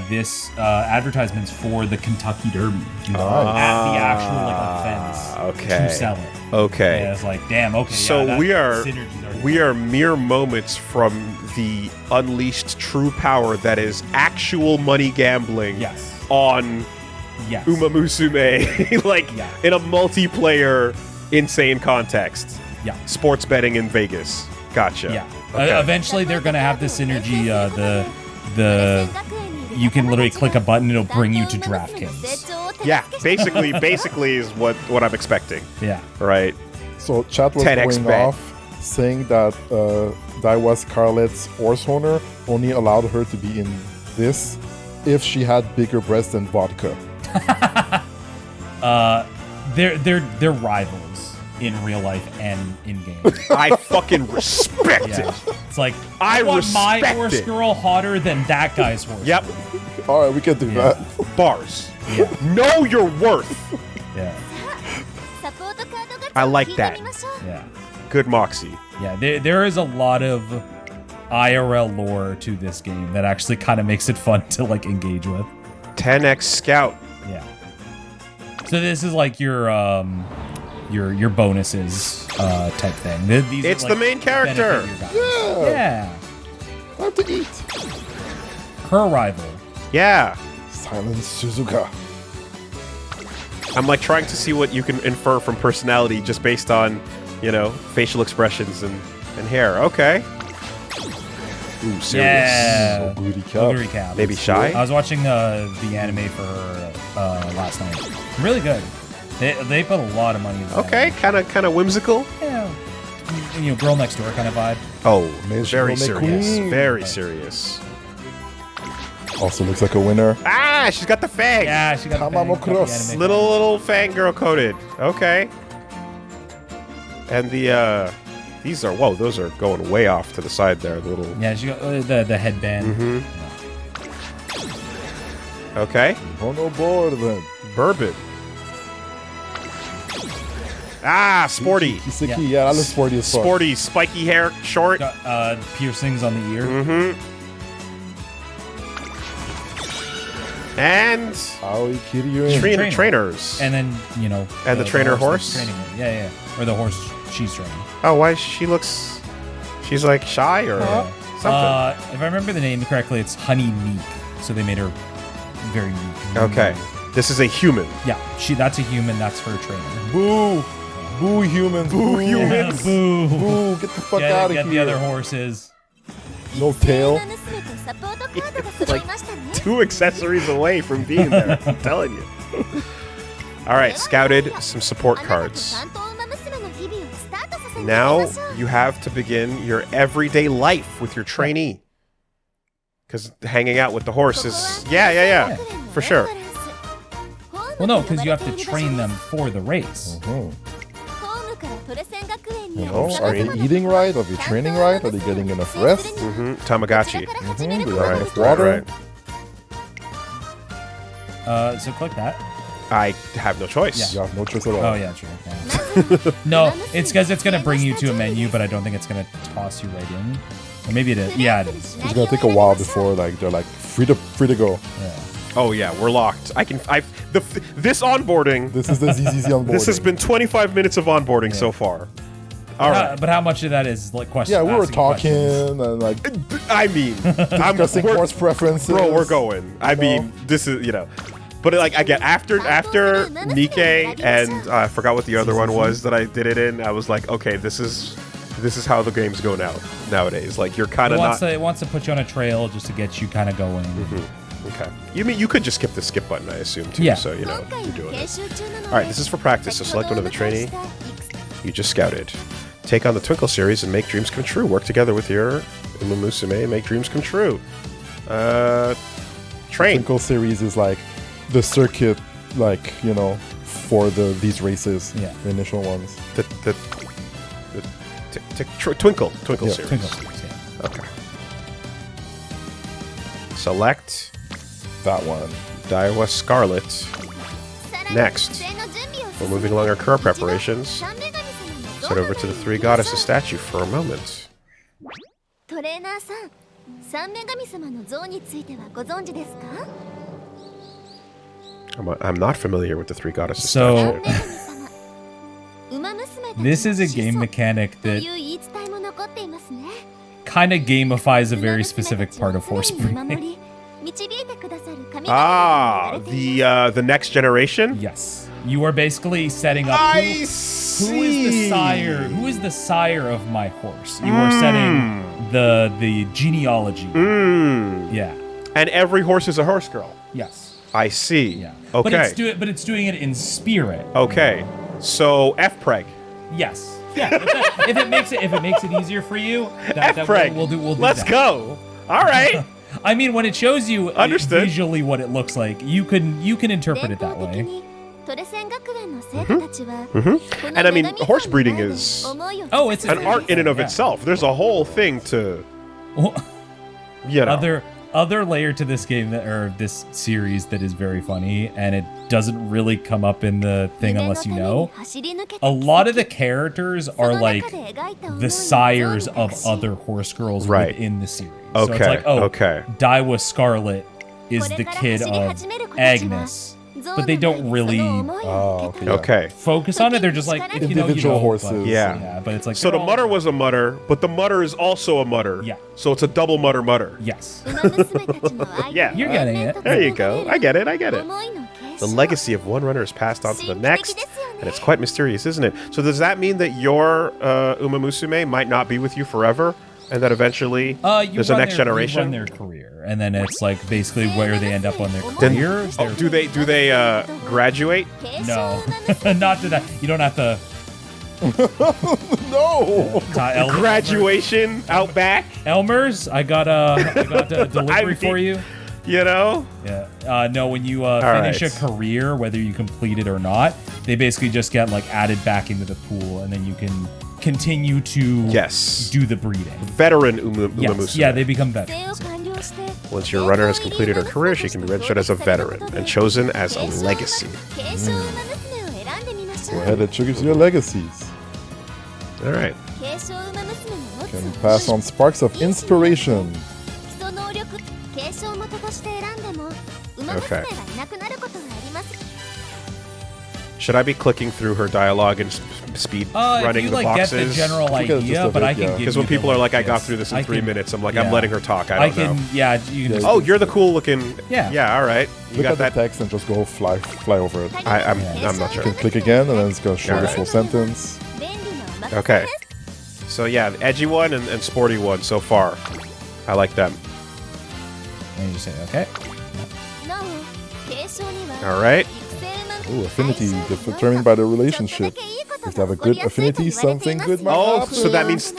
[SPEAKER 2] this advertisements for the Kentucky Derby at the actual like events
[SPEAKER 1] okay.
[SPEAKER 2] to sell it.
[SPEAKER 1] Okay.
[SPEAKER 2] And it's like, damn, okay.
[SPEAKER 1] So
[SPEAKER 2] yeah, that
[SPEAKER 1] we are
[SPEAKER 2] synergies
[SPEAKER 1] we are mere moments from the unleashed true power that is actual money gambling
[SPEAKER 2] Yes.
[SPEAKER 1] on
[SPEAKER 2] Yes.
[SPEAKER 1] Umamusume, like
[SPEAKER 2] Yeah.
[SPEAKER 1] in a multiplayer insane context.
[SPEAKER 2] Yeah.
[SPEAKER 1] Sports betting in Vegas. Gotcha.
[SPEAKER 2] Yeah.
[SPEAKER 1] Okay.
[SPEAKER 2] Eventually, they're gonna have the synergy. The you can literally click a button, it'll bring you to DraftKings.
[SPEAKER 1] Yeah, basically is what I'm expecting,
[SPEAKER 2] Yeah.
[SPEAKER 1] right?
[SPEAKER 3] So chat was
[SPEAKER 1] 10x
[SPEAKER 3] going
[SPEAKER 1] bet.
[SPEAKER 3] off saying that Daiwa Scarlett's horse owner only allowed her to be in this if she had bigger breasts than vodka.
[SPEAKER 2] They're rivals in real life and in game.
[SPEAKER 1] I fucking respect
[SPEAKER 2] Yeah.
[SPEAKER 1] it.
[SPEAKER 2] It's like
[SPEAKER 1] I
[SPEAKER 2] want my
[SPEAKER 1] respect
[SPEAKER 2] horse
[SPEAKER 1] it.
[SPEAKER 2] girl hotter than that guy's horse.
[SPEAKER 1] Yep,
[SPEAKER 3] All right, we can do
[SPEAKER 2] Yeah.
[SPEAKER 3] that.
[SPEAKER 1] bars.
[SPEAKER 2] Yeah.
[SPEAKER 1] Know your worth.
[SPEAKER 2] Yeah.
[SPEAKER 4] サポートカードガチ
[SPEAKER 1] I
[SPEAKER 4] ャを
[SPEAKER 1] like
[SPEAKER 4] 引いて
[SPEAKER 1] that.
[SPEAKER 4] みましょう。
[SPEAKER 2] Yeah.
[SPEAKER 1] Good moxie.
[SPEAKER 2] Yeah. There is a lot of IRL lore to this game that actually kind of makes it fun to like engage with.
[SPEAKER 1] 10x scout.
[SPEAKER 2] Yeah. So this is like your bonuses type thing. These are,
[SPEAKER 1] It's
[SPEAKER 2] like,
[SPEAKER 1] the main character.
[SPEAKER 2] benefit your guys.
[SPEAKER 3] Yeah.
[SPEAKER 2] Yeah.
[SPEAKER 3] Time to eat.
[SPEAKER 2] Her rival.
[SPEAKER 1] Yeah.
[SPEAKER 3] Silence Suzuka.
[SPEAKER 1] I'm like trying to see what you can infer from personality just based on, you know, facial expressions and hair. Okay. Ooh, serious.
[SPEAKER 2] Yeah.
[SPEAKER 3] Booty
[SPEAKER 2] Booty
[SPEAKER 3] cap.
[SPEAKER 2] cap.
[SPEAKER 1] Maybe shy.
[SPEAKER 2] I was watching the anime for her last night. Really good. They put a lot of money into that.
[SPEAKER 1] Okay, kind of whimsical.
[SPEAKER 2] Yeah. You know, girl next door kind of vibe.
[SPEAKER 1] Oh,
[SPEAKER 3] Maybe
[SPEAKER 1] very
[SPEAKER 3] she'll make
[SPEAKER 1] serious.
[SPEAKER 3] queen.
[SPEAKER 1] Very serious.
[SPEAKER 3] Also looks like a winner.
[SPEAKER 1] Ah, she's got the fang.
[SPEAKER 2] Yeah, she got the
[SPEAKER 3] Tamamo
[SPEAKER 2] fang, got the
[SPEAKER 3] cross.
[SPEAKER 2] anime
[SPEAKER 1] Little fangirl coated. Okay. And the these are those are going way off to the side there. The little.
[SPEAKER 2] fang. Yeah, she got the headband.
[SPEAKER 1] Mm-hmm. Okay.
[SPEAKER 3] On no board then.
[SPEAKER 1] Bourbon. Ah, sporty.
[SPEAKER 3] Kiseki, yeah, that looks sporty as fuck.
[SPEAKER 1] Sporty, spiky hair, short.
[SPEAKER 2] Got piercings on the ear.
[SPEAKER 1] Mm-hmm. And
[SPEAKER 3] Aoi Kiryuin.
[SPEAKER 1] trainers.
[SPEAKER 2] And then, you know.
[SPEAKER 1] And the trainer
[SPEAKER 2] horse
[SPEAKER 1] horse?
[SPEAKER 2] that's training her. Yeah. Or the horse she's training.
[SPEAKER 1] Oh, why she looks? She's like shy or something.
[SPEAKER 2] If I remember the name correctly, it's Honey Meek. So they made her very meek.
[SPEAKER 1] Okay, this is a human.
[SPEAKER 2] Yeah, that's a human. That's her trainer.
[SPEAKER 3] Boo! Boo humans! Boo humans!
[SPEAKER 2] Boo.
[SPEAKER 3] Boo! Get the fuck
[SPEAKER 2] Get,
[SPEAKER 3] out of
[SPEAKER 2] get
[SPEAKER 3] here!
[SPEAKER 2] the other horses.
[SPEAKER 3] No tail.
[SPEAKER 4] 娘とサポートカードが揃いましたね。
[SPEAKER 1] Two accessories away from being there. I'm telling you. All right, scouted some support
[SPEAKER 4] あなたと
[SPEAKER 1] cards.
[SPEAKER 4] 担当ウマ娘の日々をスタートさせてみま
[SPEAKER 1] Now
[SPEAKER 4] しょう。
[SPEAKER 1] you have to begin your everyday life with your trainee. Because hanging out with the horse is yeah, for sure.
[SPEAKER 2] Well, no, because you have to train them for the race.
[SPEAKER 3] Hmm.
[SPEAKER 4] ホームからトレセン学園に
[SPEAKER 3] You know, are they eating right? Are they training right? Are they getting enough rest?
[SPEAKER 1] Mm-hmm. Tamagotchi.
[SPEAKER 3] Do they have
[SPEAKER 1] Right,
[SPEAKER 3] enough water?
[SPEAKER 2] So click that.
[SPEAKER 1] I have no choice.
[SPEAKER 3] You have no choice at all.
[SPEAKER 2] Oh yeah, true. Yeah. No, it's because it's gonna bring you to a menu, but I don't think it's gonna toss you right in. Or maybe it is. Yeah, it is.
[SPEAKER 3] It's gonna take a while before like they're like free to go.
[SPEAKER 2] Yeah.
[SPEAKER 1] Oh yeah, we're locked. This onboarding.
[SPEAKER 3] This is the ZZZ onboarding.
[SPEAKER 1] This has been 25 minutes of onboarding so far. All right.
[SPEAKER 2] But how much of that is like questions?
[SPEAKER 3] Yeah, we were
[SPEAKER 2] asking
[SPEAKER 3] talking
[SPEAKER 2] questions?
[SPEAKER 3] and like
[SPEAKER 1] I mean, I'm
[SPEAKER 3] discussing horse preferences.
[SPEAKER 1] bro, we're going. I mean, this is, you know. But like again, after Nikkei and I forgot what the other one was that I did it in, I was like, okay, this is how the games go nowadays. Like you're kind of not.
[SPEAKER 2] It wants to put you on a trail just to get you kind of going.
[SPEAKER 1] Okay. You mean you could just skip the skip button, I assume too.
[SPEAKER 2] Yeah.
[SPEAKER 1] So you know you're doing it. All right, this is for practice. So select one of the trainee you just scouted. Take on the Twinkle series and make dreams come true. Work together with your Umamusume and make dreams come true. Train.
[SPEAKER 3] Twinkle series is like the circuit, like, you know, for these races.
[SPEAKER 2] Yeah.
[SPEAKER 3] The initial ones.
[SPEAKER 1] Twinkle
[SPEAKER 3] Yeah,
[SPEAKER 1] series.
[SPEAKER 2] Twinkle series, yeah.
[SPEAKER 1] Okay. Select
[SPEAKER 3] That one.
[SPEAKER 1] Daiwa Scarlet. Next, we're moving along our current preparations. Head over to the Three Goddesses statue for a moment.
[SPEAKER 4] トレーナーさん、三女神様の像についてはご存知ですか？
[SPEAKER 1] I'm not familiar with the Three Goddesses
[SPEAKER 2] So-
[SPEAKER 1] statue.
[SPEAKER 4] ウマ娘たちの
[SPEAKER 2] This is a
[SPEAKER 4] 子孫
[SPEAKER 2] game mechanic
[SPEAKER 4] と
[SPEAKER 2] that
[SPEAKER 4] いう言い伝えも残っていますね。
[SPEAKER 2] kind of gamifies a very specific part of horse
[SPEAKER 4] ウマ娘たちを常に見
[SPEAKER 2] breeding.
[SPEAKER 4] 守り導いてくださる神々
[SPEAKER 1] Ah,
[SPEAKER 4] と言われています。
[SPEAKER 1] the next generation?
[SPEAKER 2] Yes, you are basically setting up
[SPEAKER 1] I
[SPEAKER 2] who is
[SPEAKER 1] see.
[SPEAKER 2] the sire of my horse. You are setting the genealogy. Yeah.
[SPEAKER 1] And every horse is a horse girl.
[SPEAKER 2] Yes.
[SPEAKER 1] I see.
[SPEAKER 2] Yeah.
[SPEAKER 1] Okay.
[SPEAKER 2] But it's doing it in spirit.
[SPEAKER 1] Okay. So F-Preg.
[SPEAKER 2] Yes. Yeah. If it makes it easier for you,
[SPEAKER 1] F-Preg.
[SPEAKER 2] we'll do
[SPEAKER 1] Let's
[SPEAKER 2] that.
[SPEAKER 1] go. All right.
[SPEAKER 2] I mean, when it shows you
[SPEAKER 1] Understood.
[SPEAKER 2] visually what it looks like, you can interpret it
[SPEAKER 4] 伝
[SPEAKER 2] that
[SPEAKER 4] 統的
[SPEAKER 2] way.
[SPEAKER 4] にトレセン学園の生徒たちは、
[SPEAKER 1] And I mean, horse breeding is
[SPEAKER 2] Oh, it's
[SPEAKER 1] an art in and of
[SPEAKER 2] Yeah.
[SPEAKER 1] itself. There's a whole thing to, you know.
[SPEAKER 2] Other layer to this game or this series that is very funny, and it doesn't really come up in the thing unless you know. A lot of the characters are like the sires of other horse girls
[SPEAKER 1] Right.
[SPEAKER 2] within the series. So it's
[SPEAKER 1] Okay,
[SPEAKER 2] like, oh,
[SPEAKER 1] okay.
[SPEAKER 2] Daiwa Scarlet is the kid of Agnes, but they don't really
[SPEAKER 3] Oh, okay. Yeah.
[SPEAKER 1] Okay.
[SPEAKER 2] focus on it. They're just like if you know, you
[SPEAKER 3] Individual
[SPEAKER 2] know,
[SPEAKER 3] horses.
[SPEAKER 2] but-
[SPEAKER 1] Yeah.
[SPEAKER 2] but it's like
[SPEAKER 1] So the
[SPEAKER 2] they're all-
[SPEAKER 1] mutter was a mutter, but the mutter is also a mutter.
[SPEAKER 2] Yeah.
[SPEAKER 1] So it's a double mutter mutter.
[SPEAKER 2] Yes.
[SPEAKER 1] Yeah.
[SPEAKER 2] You're getting it.
[SPEAKER 1] There you go. I get it. The legacy of one runner is passed on to the next, and it's quite mysterious, isn't it? So does that mean that your Umamusume might not be with you forever, and that eventually
[SPEAKER 2] You
[SPEAKER 1] there's a
[SPEAKER 2] run
[SPEAKER 1] next
[SPEAKER 2] their-
[SPEAKER 1] generation?
[SPEAKER 2] You run their career, and then it's like basically where they end up on their
[SPEAKER 1] Then-
[SPEAKER 2] career.
[SPEAKER 1] Oh, do they graduate?
[SPEAKER 2] No, not to that. You don't have to.
[SPEAKER 3] No!
[SPEAKER 1] Graduation out back,
[SPEAKER 2] Elmer's, I got a delivery for you.
[SPEAKER 1] you know?
[SPEAKER 2] Yeah. No, when you finish
[SPEAKER 1] right.
[SPEAKER 2] a career, whether you complete it or not, they basically just get like added back into the pool, and then you can continue to
[SPEAKER 1] Yes.
[SPEAKER 2] do the breeding.
[SPEAKER 1] Veteran
[SPEAKER 2] Yes.
[SPEAKER 1] Umamusume.
[SPEAKER 2] Yeah, they become veterans.
[SPEAKER 1] Once your runner has completed her career, she can be registered as a veteran and chosen as a legacy.
[SPEAKER 3] Go ahead and choose your legacies.
[SPEAKER 1] All right.
[SPEAKER 3] Can pass on sparks of inspiration.
[SPEAKER 1] Okay. Should I be clicking through her dialogue and speed running
[SPEAKER 2] if you
[SPEAKER 1] the
[SPEAKER 2] like get the
[SPEAKER 1] boxes?
[SPEAKER 2] general
[SPEAKER 3] I think it's just
[SPEAKER 2] idea,
[SPEAKER 3] a
[SPEAKER 2] but
[SPEAKER 3] bit,
[SPEAKER 2] I can
[SPEAKER 3] yeah.
[SPEAKER 2] give
[SPEAKER 1] Because
[SPEAKER 2] you
[SPEAKER 1] when people are like, I got
[SPEAKER 2] yes,
[SPEAKER 1] through this in
[SPEAKER 2] I
[SPEAKER 1] 3
[SPEAKER 2] can-
[SPEAKER 1] minutes, I'm like,
[SPEAKER 2] yeah.
[SPEAKER 1] I'm letting her talk. I don't know.
[SPEAKER 2] Yeah, you can
[SPEAKER 3] Yeah,
[SPEAKER 2] just,
[SPEAKER 1] Oh, you're the cool looking.
[SPEAKER 2] Yeah.
[SPEAKER 1] Yeah. All right. You
[SPEAKER 3] Look
[SPEAKER 1] got
[SPEAKER 3] at the
[SPEAKER 1] that.
[SPEAKER 3] text and just go fly over it.
[SPEAKER 1] I'm not
[SPEAKER 3] You
[SPEAKER 1] sure.
[SPEAKER 3] can click again and then it's going to show the
[SPEAKER 1] Alright.
[SPEAKER 3] full sentence.
[SPEAKER 1] Okay. So yeah, the edgy one and sporty one so far. I like them.
[SPEAKER 2] and you just say okay.
[SPEAKER 1] All right.
[SPEAKER 3] Ooh, affinity determined by the relationship. If they have a good affinity, something good might
[SPEAKER 1] Oh,
[SPEAKER 3] happen.
[SPEAKER 1] so that means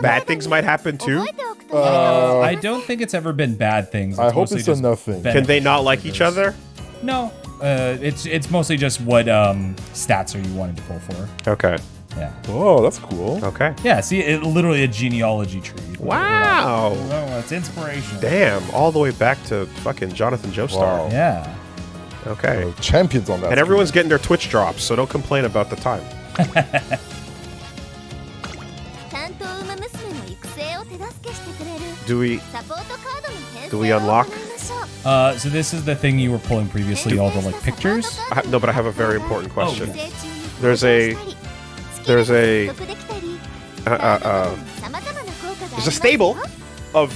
[SPEAKER 1] bad things might happen too.
[SPEAKER 2] I don't think it's ever been bad things.
[SPEAKER 3] I hope
[SPEAKER 2] mostly
[SPEAKER 3] it's a
[SPEAKER 2] just
[SPEAKER 3] nothing.
[SPEAKER 2] been-
[SPEAKER 1] Can they not like each other?
[SPEAKER 2] No. It's mostly just what stats are you wanting to pull for.
[SPEAKER 1] Okay.
[SPEAKER 2] Yeah.
[SPEAKER 3] Oh, that's cool.
[SPEAKER 1] Okay.
[SPEAKER 2] Yeah, see, literally a genealogy tree.
[SPEAKER 1] Wow.
[SPEAKER 2] Oh, it's inspiration.
[SPEAKER 1] Damn. All the way back to fucking Jonathan Joestar.
[SPEAKER 3] Wow.
[SPEAKER 2] Yeah.
[SPEAKER 1] Okay.
[SPEAKER 3] Champions on that.
[SPEAKER 1] And everyone's getting their Twitch drops, so don't complain about the time.
[SPEAKER 4] ちゃんとウマ娘の育成を手助けしてくれる
[SPEAKER 1] Do we
[SPEAKER 4] サポートカードの編
[SPEAKER 1] Do we
[SPEAKER 4] 成を
[SPEAKER 1] unlock?
[SPEAKER 4] 行いましょう
[SPEAKER 2] So this is the thing you were pulling previously, all the like pictures.
[SPEAKER 1] No, but I have a very important question.
[SPEAKER 2] yes.
[SPEAKER 1] There's a there's a stable of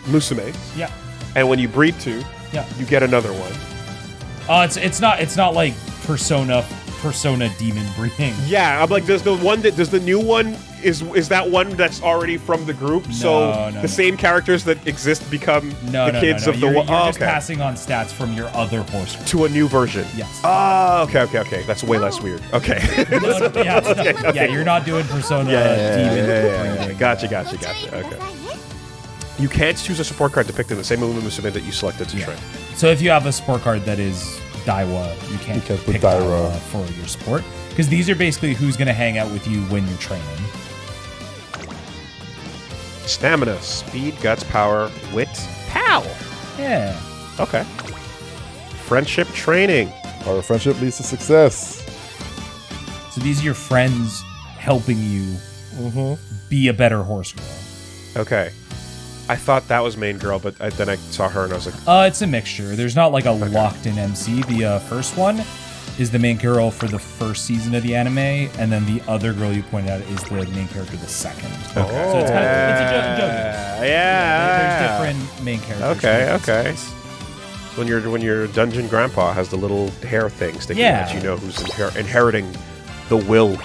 [SPEAKER 1] Musume,
[SPEAKER 2] Yeah.
[SPEAKER 1] and when you breed two,
[SPEAKER 2] Yeah.
[SPEAKER 1] you get another one.
[SPEAKER 2] It's not like Persona demon breeding.
[SPEAKER 1] Yeah, I'm like, does the new one is that one that's already from the group? So
[SPEAKER 2] No.
[SPEAKER 1] the same characters that exist become
[SPEAKER 2] No,
[SPEAKER 1] the kids of the
[SPEAKER 2] You're
[SPEAKER 1] one. Oh,
[SPEAKER 2] just
[SPEAKER 1] okay.
[SPEAKER 2] passing on stats from your other horse.
[SPEAKER 1] To a new version.
[SPEAKER 2] Yes.
[SPEAKER 1] Oh, okay. That's way less weird. Okay.
[SPEAKER 2] Yeah, you're not doing Persona demon breeding.
[SPEAKER 1] Gotcha. Okay. You can't choose a support card depicting the same Umamusume that you selected to train.
[SPEAKER 2] So if you have a support card that is Daiwa, you can't
[SPEAKER 3] put
[SPEAKER 2] pick
[SPEAKER 3] Daiwa.
[SPEAKER 2] Daiwa for your support. Because these are basically who's going to hang out with you when you're training.
[SPEAKER 1] Stamina, speed, guts, power, wit, pow.
[SPEAKER 2] Yeah.
[SPEAKER 1] Okay. Friendship training.
[SPEAKER 3] Our friendship leads to success.
[SPEAKER 2] So these are your friends helping you be a better horse girl.
[SPEAKER 1] Okay. I thought that was main girl, but then I saw her and I was like,
[SPEAKER 2] It's a mixture. There's not like a locked-in MC. The first one is the main girl for the first season of the anime, and then the other girl you pointed out is the main character the second.
[SPEAKER 1] Okay.
[SPEAKER 2] So it's kind of, it's a joke.
[SPEAKER 1] Yeah.
[SPEAKER 2] There's different main characters.
[SPEAKER 1] Okay. When your dungeon grandpa has the little hair thing sticking out, you know who's inheriting the will.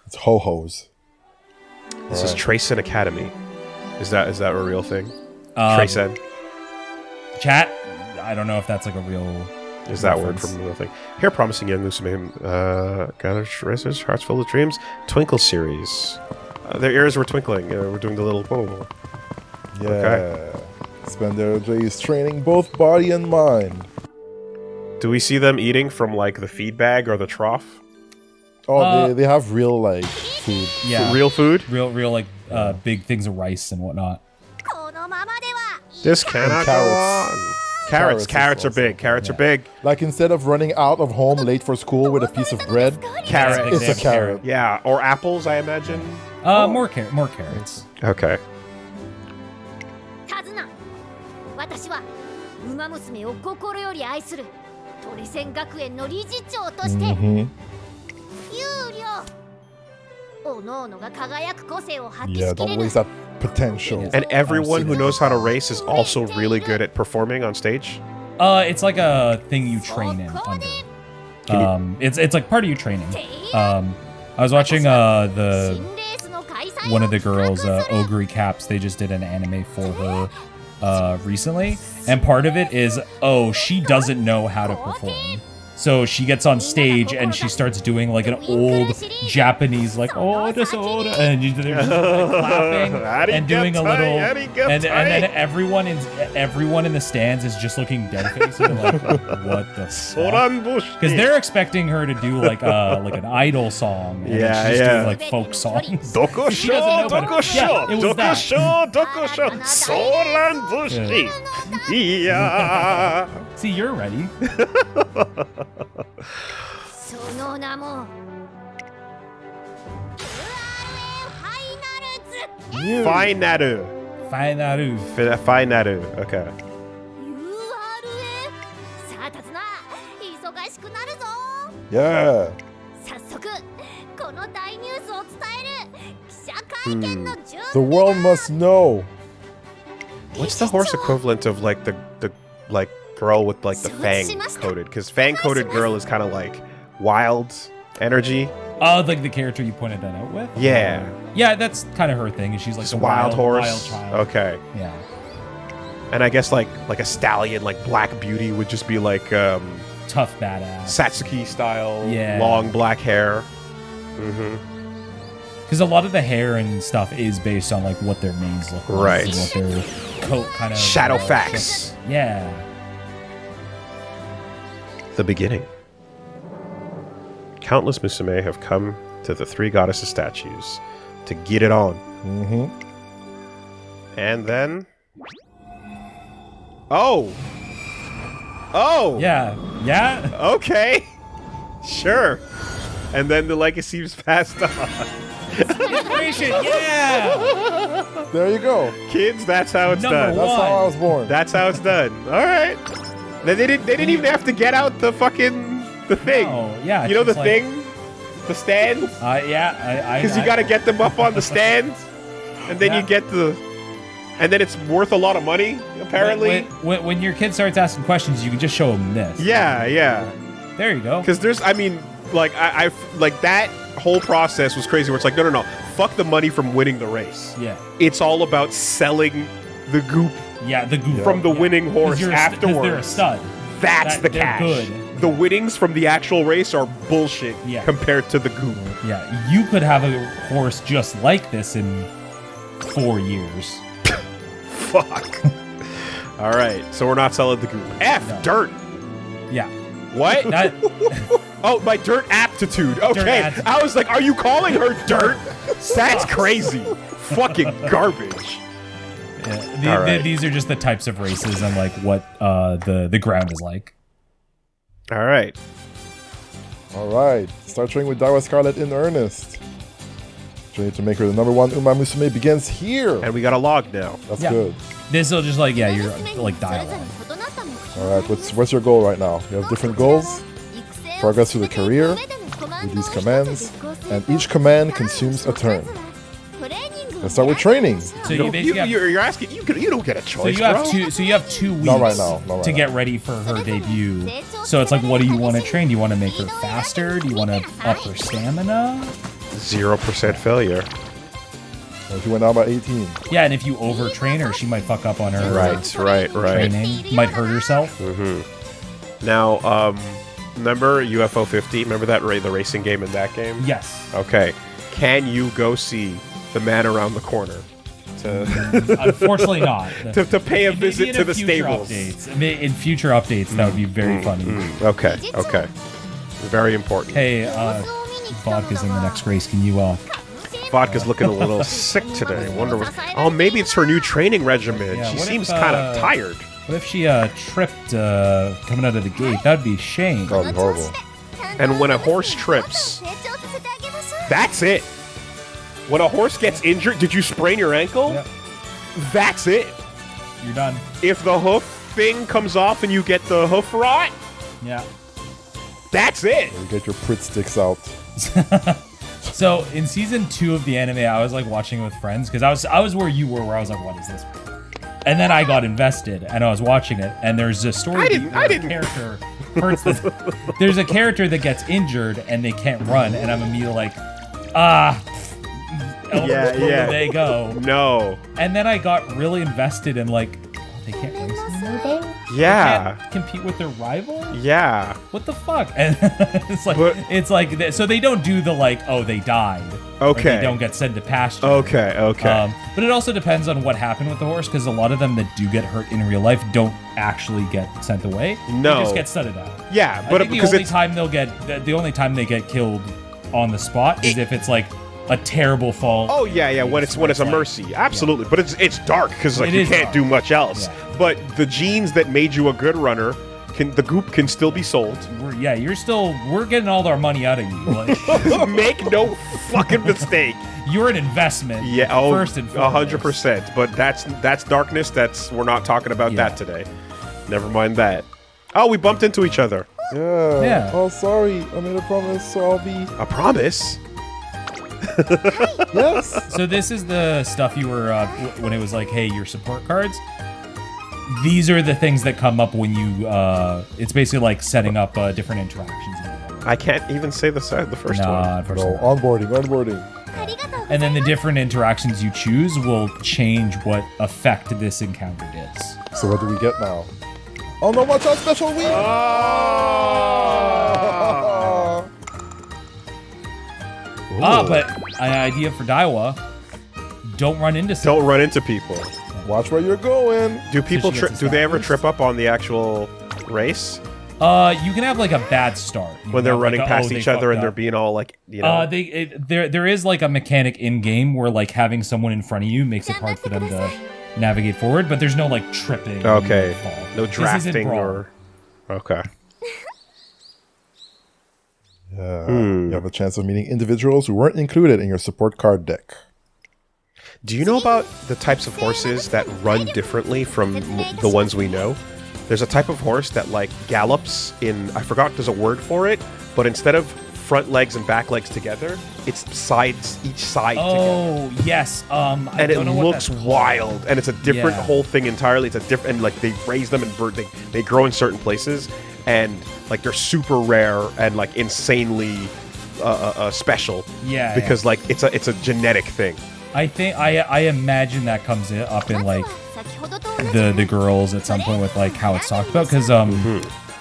[SPEAKER 3] It's ho-hos.
[SPEAKER 1] This is Tracen Academy. Is that a real thing? Tracen.
[SPEAKER 2] Chat? I don't know if that's like a real...
[SPEAKER 1] Is that word from the real thing? Here, promising young Musume, gathers racers, hearts filled with dreams. Twinkle series. Their ears were twinkling. We're doing the little... Whoa.
[SPEAKER 3] Yeah.
[SPEAKER 1] Okay.
[SPEAKER 3] Spend their days training both body and mind.
[SPEAKER 1] Do we see them eating from, like, the feed bag or the trough?
[SPEAKER 3] Oh, they have real, like, food.
[SPEAKER 2] Yeah.
[SPEAKER 1] Real food?
[SPEAKER 2] Real like, big things of rice and whatnot.
[SPEAKER 1] This cannot go
[SPEAKER 3] carrots.
[SPEAKER 1] on.
[SPEAKER 3] Carrots
[SPEAKER 1] Carrots are
[SPEAKER 3] also-
[SPEAKER 1] big. Carrots are big.
[SPEAKER 3] Like, instead of running out of home late for school with a piece of bread,
[SPEAKER 1] Carrot.
[SPEAKER 3] it's a carrot.
[SPEAKER 1] Yeah, or apples, I imagine.
[SPEAKER 2] More carrots.
[SPEAKER 1] Okay.
[SPEAKER 4] タズナ、私はウマ娘を心より愛するトリセン学園の理事長として、有料。おのおのが輝く個性を発揮
[SPEAKER 3] Yeah,
[SPEAKER 4] しき
[SPEAKER 3] don't
[SPEAKER 4] れる。
[SPEAKER 3] waste that potential.
[SPEAKER 1] And everyone who knows how to race is also really good at performing on stage?
[SPEAKER 2] It's like a thing you train in under. It's like part of your training. I was watching one of the girls, Ogre Caps. They just did an anime for her recently, and part of it is she doesn't know how to perform. So she gets on stage and she starts doing like an old Japanese like and they're just like clapping and doing a little and then everyone in the stands is just looking dead faced and like what the fuck? Because they're expecting her to do like an idol song and she's doing like folk songs. She doesn't know about it. Yeah, it was that.
[SPEAKER 1] Yeah.
[SPEAKER 2] See, you're ready.
[SPEAKER 4] その名も
[SPEAKER 1] Finaru.
[SPEAKER 2] Finaru.
[SPEAKER 1] Finaru. Okay.
[SPEAKER 4] URA さあタズナ、忙しくなるぞ。
[SPEAKER 3] Yeah.
[SPEAKER 4] 早速この大ニュースを伝える記者会見の準
[SPEAKER 3] The world must know.
[SPEAKER 1] What's the horse equivalent of like the like girl with like the fang coated? Because fang coated girl is kind of like wild energy.
[SPEAKER 2] Like the character you pointed that out with?
[SPEAKER 1] Yeah.
[SPEAKER 2] Yeah, that's kind of her thing. And she's like
[SPEAKER 1] Just
[SPEAKER 2] a
[SPEAKER 1] wild horse.
[SPEAKER 2] Wild child.
[SPEAKER 1] Okay.
[SPEAKER 2] Yeah.
[SPEAKER 1] And I guess like a stallion, like Black Beauty would just be like
[SPEAKER 2] Tough badass.
[SPEAKER 1] Satsuki style,
[SPEAKER 2] Yeah.
[SPEAKER 1] long black hair. Mm-hmm.
[SPEAKER 2] Because a lot of the hair and stuff is based on like what their manes look like.
[SPEAKER 1] Right.
[SPEAKER 2] And what their coat kind of...
[SPEAKER 1] Shadow facts.
[SPEAKER 2] Yeah.
[SPEAKER 1] The beginning. Countless Musume have come to the three goddesses statues to get it on.
[SPEAKER 3] Mm-hmm.
[SPEAKER 1] And then... Oh! Oh!
[SPEAKER 2] Yeah. Yeah.
[SPEAKER 1] Okay! Sure. And then the legacy was passed on.
[SPEAKER 2] Inspiration, yeah!
[SPEAKER 3] There you go.
[SPEAKER 1] Kids, that's how it's
[SPEAKER 2] Number
[SPEAKER 1] done.
[SPEAKER 3] That's how I was born.
[SPEAKER 1] That's how it's done. All right. They didn't even have to get out the thing.
[SPEAKER 2] Oh, yeah.
[SPEAKER 1] You know the
[SPEAKER 2] it's like-
[SPEAKER 1] thing? The stand?
[SPEAKER 2] Yeah,
[SPEAKER 1] Because you got to get them up on the stand, and then
[SPEAKER 2] Yeah.
[SPEAKER 1] you get and then it's worth a lot apparently. Apparently.
[SPEAKER 2] When your kid starts asking questions, you can just show them this.
[SPEAKER 1] Yeah.
[SPEAKER 2] There you go.
[SPEAKER 1] Because I like that whole process was crazy. Where it's like, no, fuck the money from winning the race.
[SPEAKER 2] Yeah.
[SPEAKER 1] It's all about selling the goop
[SPEAKER 2] Yeah, the goop.
[SPEAKER 1] from the winning horse
[SPEAKER 2] Because
[SPEAKER 1] afterwards.
[SPEAKER 2] they're a stud.
[SPEAKER 1] That's the
[SPEAKER 2] they're
[SPEAKER 1] cash.
[SPEAKER 2] good.
[SPEAKER 1] The winnings from the actual race are bullshit compared to the goop.
[SPEAKER 2] Yeah, you could have a horse just like this in 4 years.
[SPEAKER 1] Fuck. All right, so we're not selling the goop.
[SPEAKER 2] No.
[SPEAKER 1] Dirt.
[SPEAKER 2] Yeah.
[SPEAKER 1] What?
[SPEAKER 2] That,
[SPEAKER 1] Oh, my dirt aptitude. Okay,
[SPEAKER 2] aptitude.
[SPEAKER 1] I was like, are you calling her dirt? That's crazy. Fucking garbage.
[SPEAKER 2] yeah,
[SPEAKER 1] All right.
[SPEAKER 2] these are just the types of races and like what the ground is like.
[SPEAKER 1] All right.
[SPEAKER 3] All right. Start training with Daiwa Scarlet in earnest. Training to make her the #1 Umamusume begins here.
[SPEAKER 1] And we got a log now.
[SPEAKER 3] That's
[SPEAKER 2] Yeah.
[SPEAKER 3] good.
[SPEAKER 2] This will just like you're like dialogue.
[SPEAKER 3] All right. What's your goal right now? You have different goals. Progress through the career with these commands, and each command consumes a turn. Let's start with training.
[SPEAKER 2] So you basically have,
[SPEAKER 1] You're asking. You don't get a
[SPEAKER 2] so
[SPEAKER 1] choice,
[SPEAKER 2] you have
[SPEAKER 1] bro.
[SPEAKER 2] two. So you have 2 weeks
[SPEAKER 3] Not right now, not right
[SPEAKER 2] to
[SPEAKER 3] now.
[SPEAKER 2] get ready for her debut. So it's like, what do you want to train? Do you want to make her faster? Do you want to up her stamina?
[SPEAKER 1] 0% failure.
[SPEAKER 3] And she went down by 18.
[SPEAKER 2] Yeah, and if you overtrain her, she might fuck up on her
[SPEAKER 1] Right.
[SPEAKER 2] training. Might hurt herself.
[SPEAKER 1] Now, remember UFO 50? Remember that the racing game in that game?
[SPEAKER 2] Yes.
[SPEAKER 1] Okay. Can you go see the man around the corner
[SPEAKER 2] Unfortunately not.
[SPEAKER 1] to pay a
[SPEAKER 2] Maybe
[SPEAKER 1] visit
[SPEAKER 2] in
[SPEAKER 1] to the
[SPEAKER 2] future
[SPEAKER 1] stables?
[SPEAKER 2] Updates. In future updates, that would be very funny.
[SPEAKER 1] Okay. Very important.
[SPEAKER 2] Hey, Vodka's in the next race. Can you,
[SPEAKER 1] Vodka's looking a little sick today. Wonder what. Oh, maybe it's her new training regimen.
[SPEAKER 2] Yeah,
[SPEAKER 1] She
[SPEAKER 2] what if,
[SPEAKER 1] seems kind of tired.
[SPEAKER 2] what if she, tripped, coming out of the gate? That'd be a shame.
[SPEAKER 3] That would be horrible.
[SPEAKER 1] And when a horse trips, that's it. When a horse gets injured, did you sprain your ankle?
[SPEAKER 2] Yep.
[SPEAKER 1] That's it.
[SPEAKER 2] You're done.
[SPEAKER 1] If the hoof thing comes off and you get the hoof rot,
[SPEAKER 2] Yeah.
[SPEAKER 1] that's it.
[SPEAKER 3] You get your Prit sticks out.
[SPEAKER 2] So in season 2 of the anime, I was like watching it with friends because I was where you were, where I was like, what is this? And then I got invested and I was watching it, and there's a story.
[SPEAKER 1] I didn't-
[SPEAKER 2] where a character hurts there's a character that gets injured and they can't run, and I'm immediately like, where they go.
[SPEAKER 1] No.
[SPEAKER 2] And then I got really invested in like, oh, they can't race anymore though?
[SPEAKER 1] Yeah.
[SPEAKER 2] They can't compete with their rival?
[SPEAKER 1] Yeah.
[SPEAKER 2] What the fuck? And
[SPEAKER 1] But-
[SPEAKER 2] it's like so they don't do the like, oh, they died. Or
[SPEAKER 1] Okay.
[SPEAKER 2] they don't get sent to pasture.
[SPEAKER 1] Okay.
[SPEAKER 2] But it also depends on what happened with the horse, because a lot of them that do get hurt in real life don't actually get sent away.
[SPEAKER 1] No.
[SPEAKER 2] They just get studded out.
[SPEAKER 1] Yeah,
[SPEAKER 2] I
[SPEAKER 1] but
[SPEAKER 2] think
[SPEAKER 1] because
[SPEAKER 2] the only
[SPEAKER 1] it's
[SPEAKER 2] time the only time they get killed on the spot is if it's like a terrible fall.
[SPEAKER 1] oh yeah, when it's a
[SPEAKER 2] like-
[SPEAKER 1] mercy, absolutely. But it's dark because like
[SPEAKER 2] It
[SPEAKER 1] you
[SPEAKER 2] is
[SPEAKER 1] can't
[SPEAKER 2] dark.
[SPEAKER 1] do much else.
[SPEAKER 2] Yeah.
[SPEAKER 1] But the genes that made you a good runner the goop can still be sold.
[SPEAKER 2] We're getting all our money out of you. Like,
[SPEAKER 1] Make no fucking mistake.
[SPEAKER 2] you're an investment.
[SPEAKER 1] Yeah,
[SPEAKER 2] first and foremost.
[SPEAKER 1] 100%. But that's darkness. We're not talking about
[SPEAKER 2] Yeah.
[SPEAKER 1] that today. Never mind that. Oh, we bumped into each other.
[SPEAKER 3] Yeah.
[SPEAKER 2] Yeah.
[SPEAKER 3] Oh, sorry. I made a promise, so I'll be.
[SPEAKER 1] A promise?
[SPEAKER 3] Yes.
[SPEAKER 2] So this is the stuff you were when it was like, hey, your support cards. These are the things that come up when you. It's basically like setting up different interactions.
[SPEAKER 1] I can't even say the first one.
[SPEAKER 2] Nah,
[SPEAKER 3] No,
[SPEAKER 2] unfortunately.
[SPEAKER 3] onboarding.
[SPEAKER 2] And then the different interactions you choose will change what effect this encounter is.
[SPEAKER 3] So what do we get now? Oh no! Watch out! Special week.
[SPEAKER 2] But an idea for Daiwa: don't run into someone.
[SPEAKER 1] Don't run into people.
[SPEAKER 3] Watch where you're going.
[SPEAKER 1] Do people
[SPEAKER 2] she gets
[SPEAKER 1] do they ever
[SPEAKER 2] established?
[SPEAKER 1] trip up on the actual race
[SPEAKER 2] You can have like a bad start You
[SPEAKER 1] when
[SPEAKER 2] can
[SPEAKER 1] they're
[SPEAKER 2] have,
[SPEAKER 1] running
[SPEAKER 2] like,
[SPEAKER 1] past
[SPEAKER 2] they
[SPEAKER 1] each other
[SPEAKER 2] fucked
[SPEAKER 1] and they're
[SPEAKER 2] up.
[SPEAKER 1] being all like, you know?
[SPEAKER 2] There is like a mechanic in game where like having someone in front of you makes it hard for them to navigate forward, but there's no like tripping.
[SPEAKER 1] Okay.
[SPEAKER 2] or fall.
[SPEAKER 1] No
[SPEAKER 2] This isn't
[SPEAKER 1] drafting
[SPEAKER 2] Brawl.
[SPEAKER 1] or okay.
[SPEAKER 3] You have a chance of meeting individuals who weren't included in your support card deck.
[SPEAKER 1] Do you know about the types of horses that run differently from the ones we know? There's a type of horse that like gallops in, I forgot there's a word for it, but instead of front legs and back legs together, it's sides, each side together.
[SPEAKER 2] Oh, yes.
[SPEAKER 1] And it looks wild, and it's a different whole thing entirely. It's a different, and like they raise them and they grow in certain places, and like they're super rare and like insanely special.
[SPEAKER 2] Yeah.
[SPEAKER 1] Because like it's a genetic thing.
[SPEAKER 2] I think I imagine that comes up in like the girls at some point with like how it's talked about, because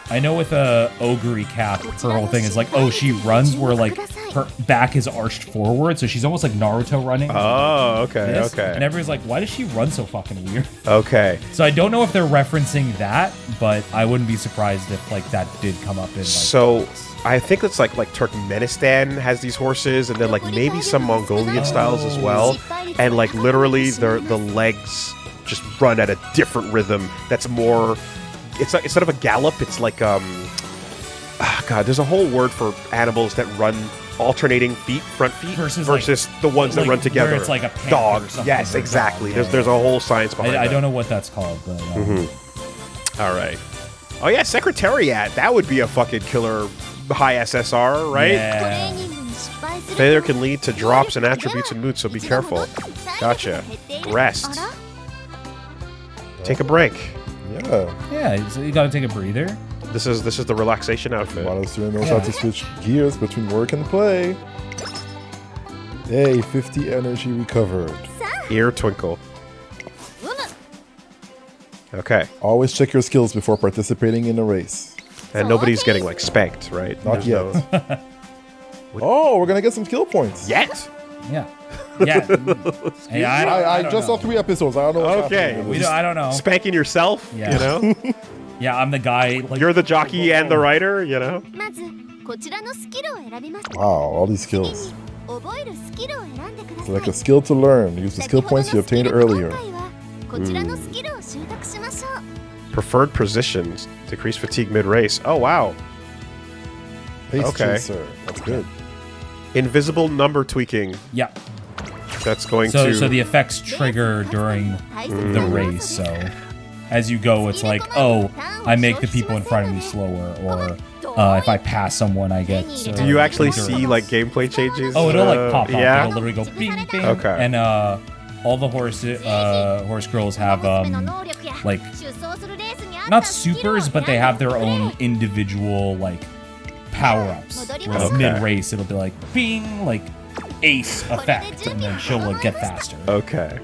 [SPEAKER 2] I know with Ogre Cap, her whole thing is like, oh, she runs where like her back is arched forward, so she's almost like Naruto running.
[SPEAKER 1] Oh, okay, okay.
[SPEAKER 2] And everyone's like, why does she run so fucking weird?
[SPEAKER 1] Okay.
[SPEAKER 2] So I don't know if they're referencing that, but I wouldn't be surprised if like that did come up in like,
[SPEAKER 1] so I think it's like Turkmenistan has these horses, and then like maybe some Mongolian styles as well, and like literally the legs just run at a different rhythm that's more, it's like instead of a gallop, it's like God, there's a whole word for animals that run alternating feet, front feet, versus like, the ones that run together.
[SPEAKER 2] Where it's like a panther
[SPEAKER 1] dog.
[SPEAKER 2] Or something.
[SPEAKER 1] Yes, exactly. There's a whole science behind that.
[SPEAKER 2] I don't know what that's called, but
[SPEAKER 1] all right. Oh yeah, Secretariat. That would be a fucking killer high SSR, right?
[SPEAKER 2] Yeah.
[SPEAKER 1] Failure can lead to drops in attributes and moods, so be careful. Gotcha. Rest. Take a break.
[SPEAKER 3] Yeah.
[SPEAKER 2] So you gotta take a breather.
[SPEAKER 1] This is the relaxation outfit.
[SPEAKER 3] Monster knows how to switch gears between work and play. Hey, 50 energy recovered.
[SPEAKER 1] Ear twinkle. Okay.
[SPEAKER 3] Always check your skills before participating in a race.
[SPEAKER 1] And nobody's getting like spanked, right?
[SPEAKER 3] Not yet. Oh, we're gonna get some skill points.
[SPEAKER 1] Yet?
[SPEAKER 2] Yeah. Yeah. Hey,
[SPEAKER 3] I
[SPEAKER 2] don't
[SPEAKER 3] just
[SPEAKER 2] know.
[SPEAKER 3] saw 3 episodes. I don't know what's happening.
[SPEAKER 2] I don't know.
[SPEAKER 1] Spanking yourself,
[SPEAKER 2] Yeah.
[SPEAKER 1] you know?
[SPEAKER 2] Yeah, I'm the guy. Like,
[SPEAKER 1] You're the jockey and the rider, you know?
[SPEAKER 3] Wow, all these skills. Select a skill to learn. Use the skill points you obtained earlier.
[SPEAKER 1] Preferred positions. Decrease fatigue mid-race. Oh, wow.
[SPEAKER 3] Pace
[SPEAKER 1] Okay.
[SPEAKER 3] chaser. That's good.
[SPEAKER 1] Invisible number tweaking.
[SPEAKER 2] Yeah.
[SPEAKER 1] That's going
[SPEAKER 2] So
[SPEAKER 1] to...
[SPEAKER 2] the effects trigger during the race. So as you go, it's like, oh, I make the people in front of me slower, or if I pass someone, I get.
[SPEAKER 1] Do you actually see like gameplay changes?
[SPEAKER 2] Oh, it'll like pop up.
[SPEAKER 1] Yeah.
[SPEAKER 2] It'll literally go bing bing.
[SPEAKER 1] Okay.
[SPEAKER 2] And all the horse girls have like not supers, but they have their own individual like power-ups. Whereas
[SPEAKER 1] Okay.
[SPEAKER 2] mid-race, it'll be like bing, like ace effect, and then she'll like get faster.
[SPEAKER 1] Okay.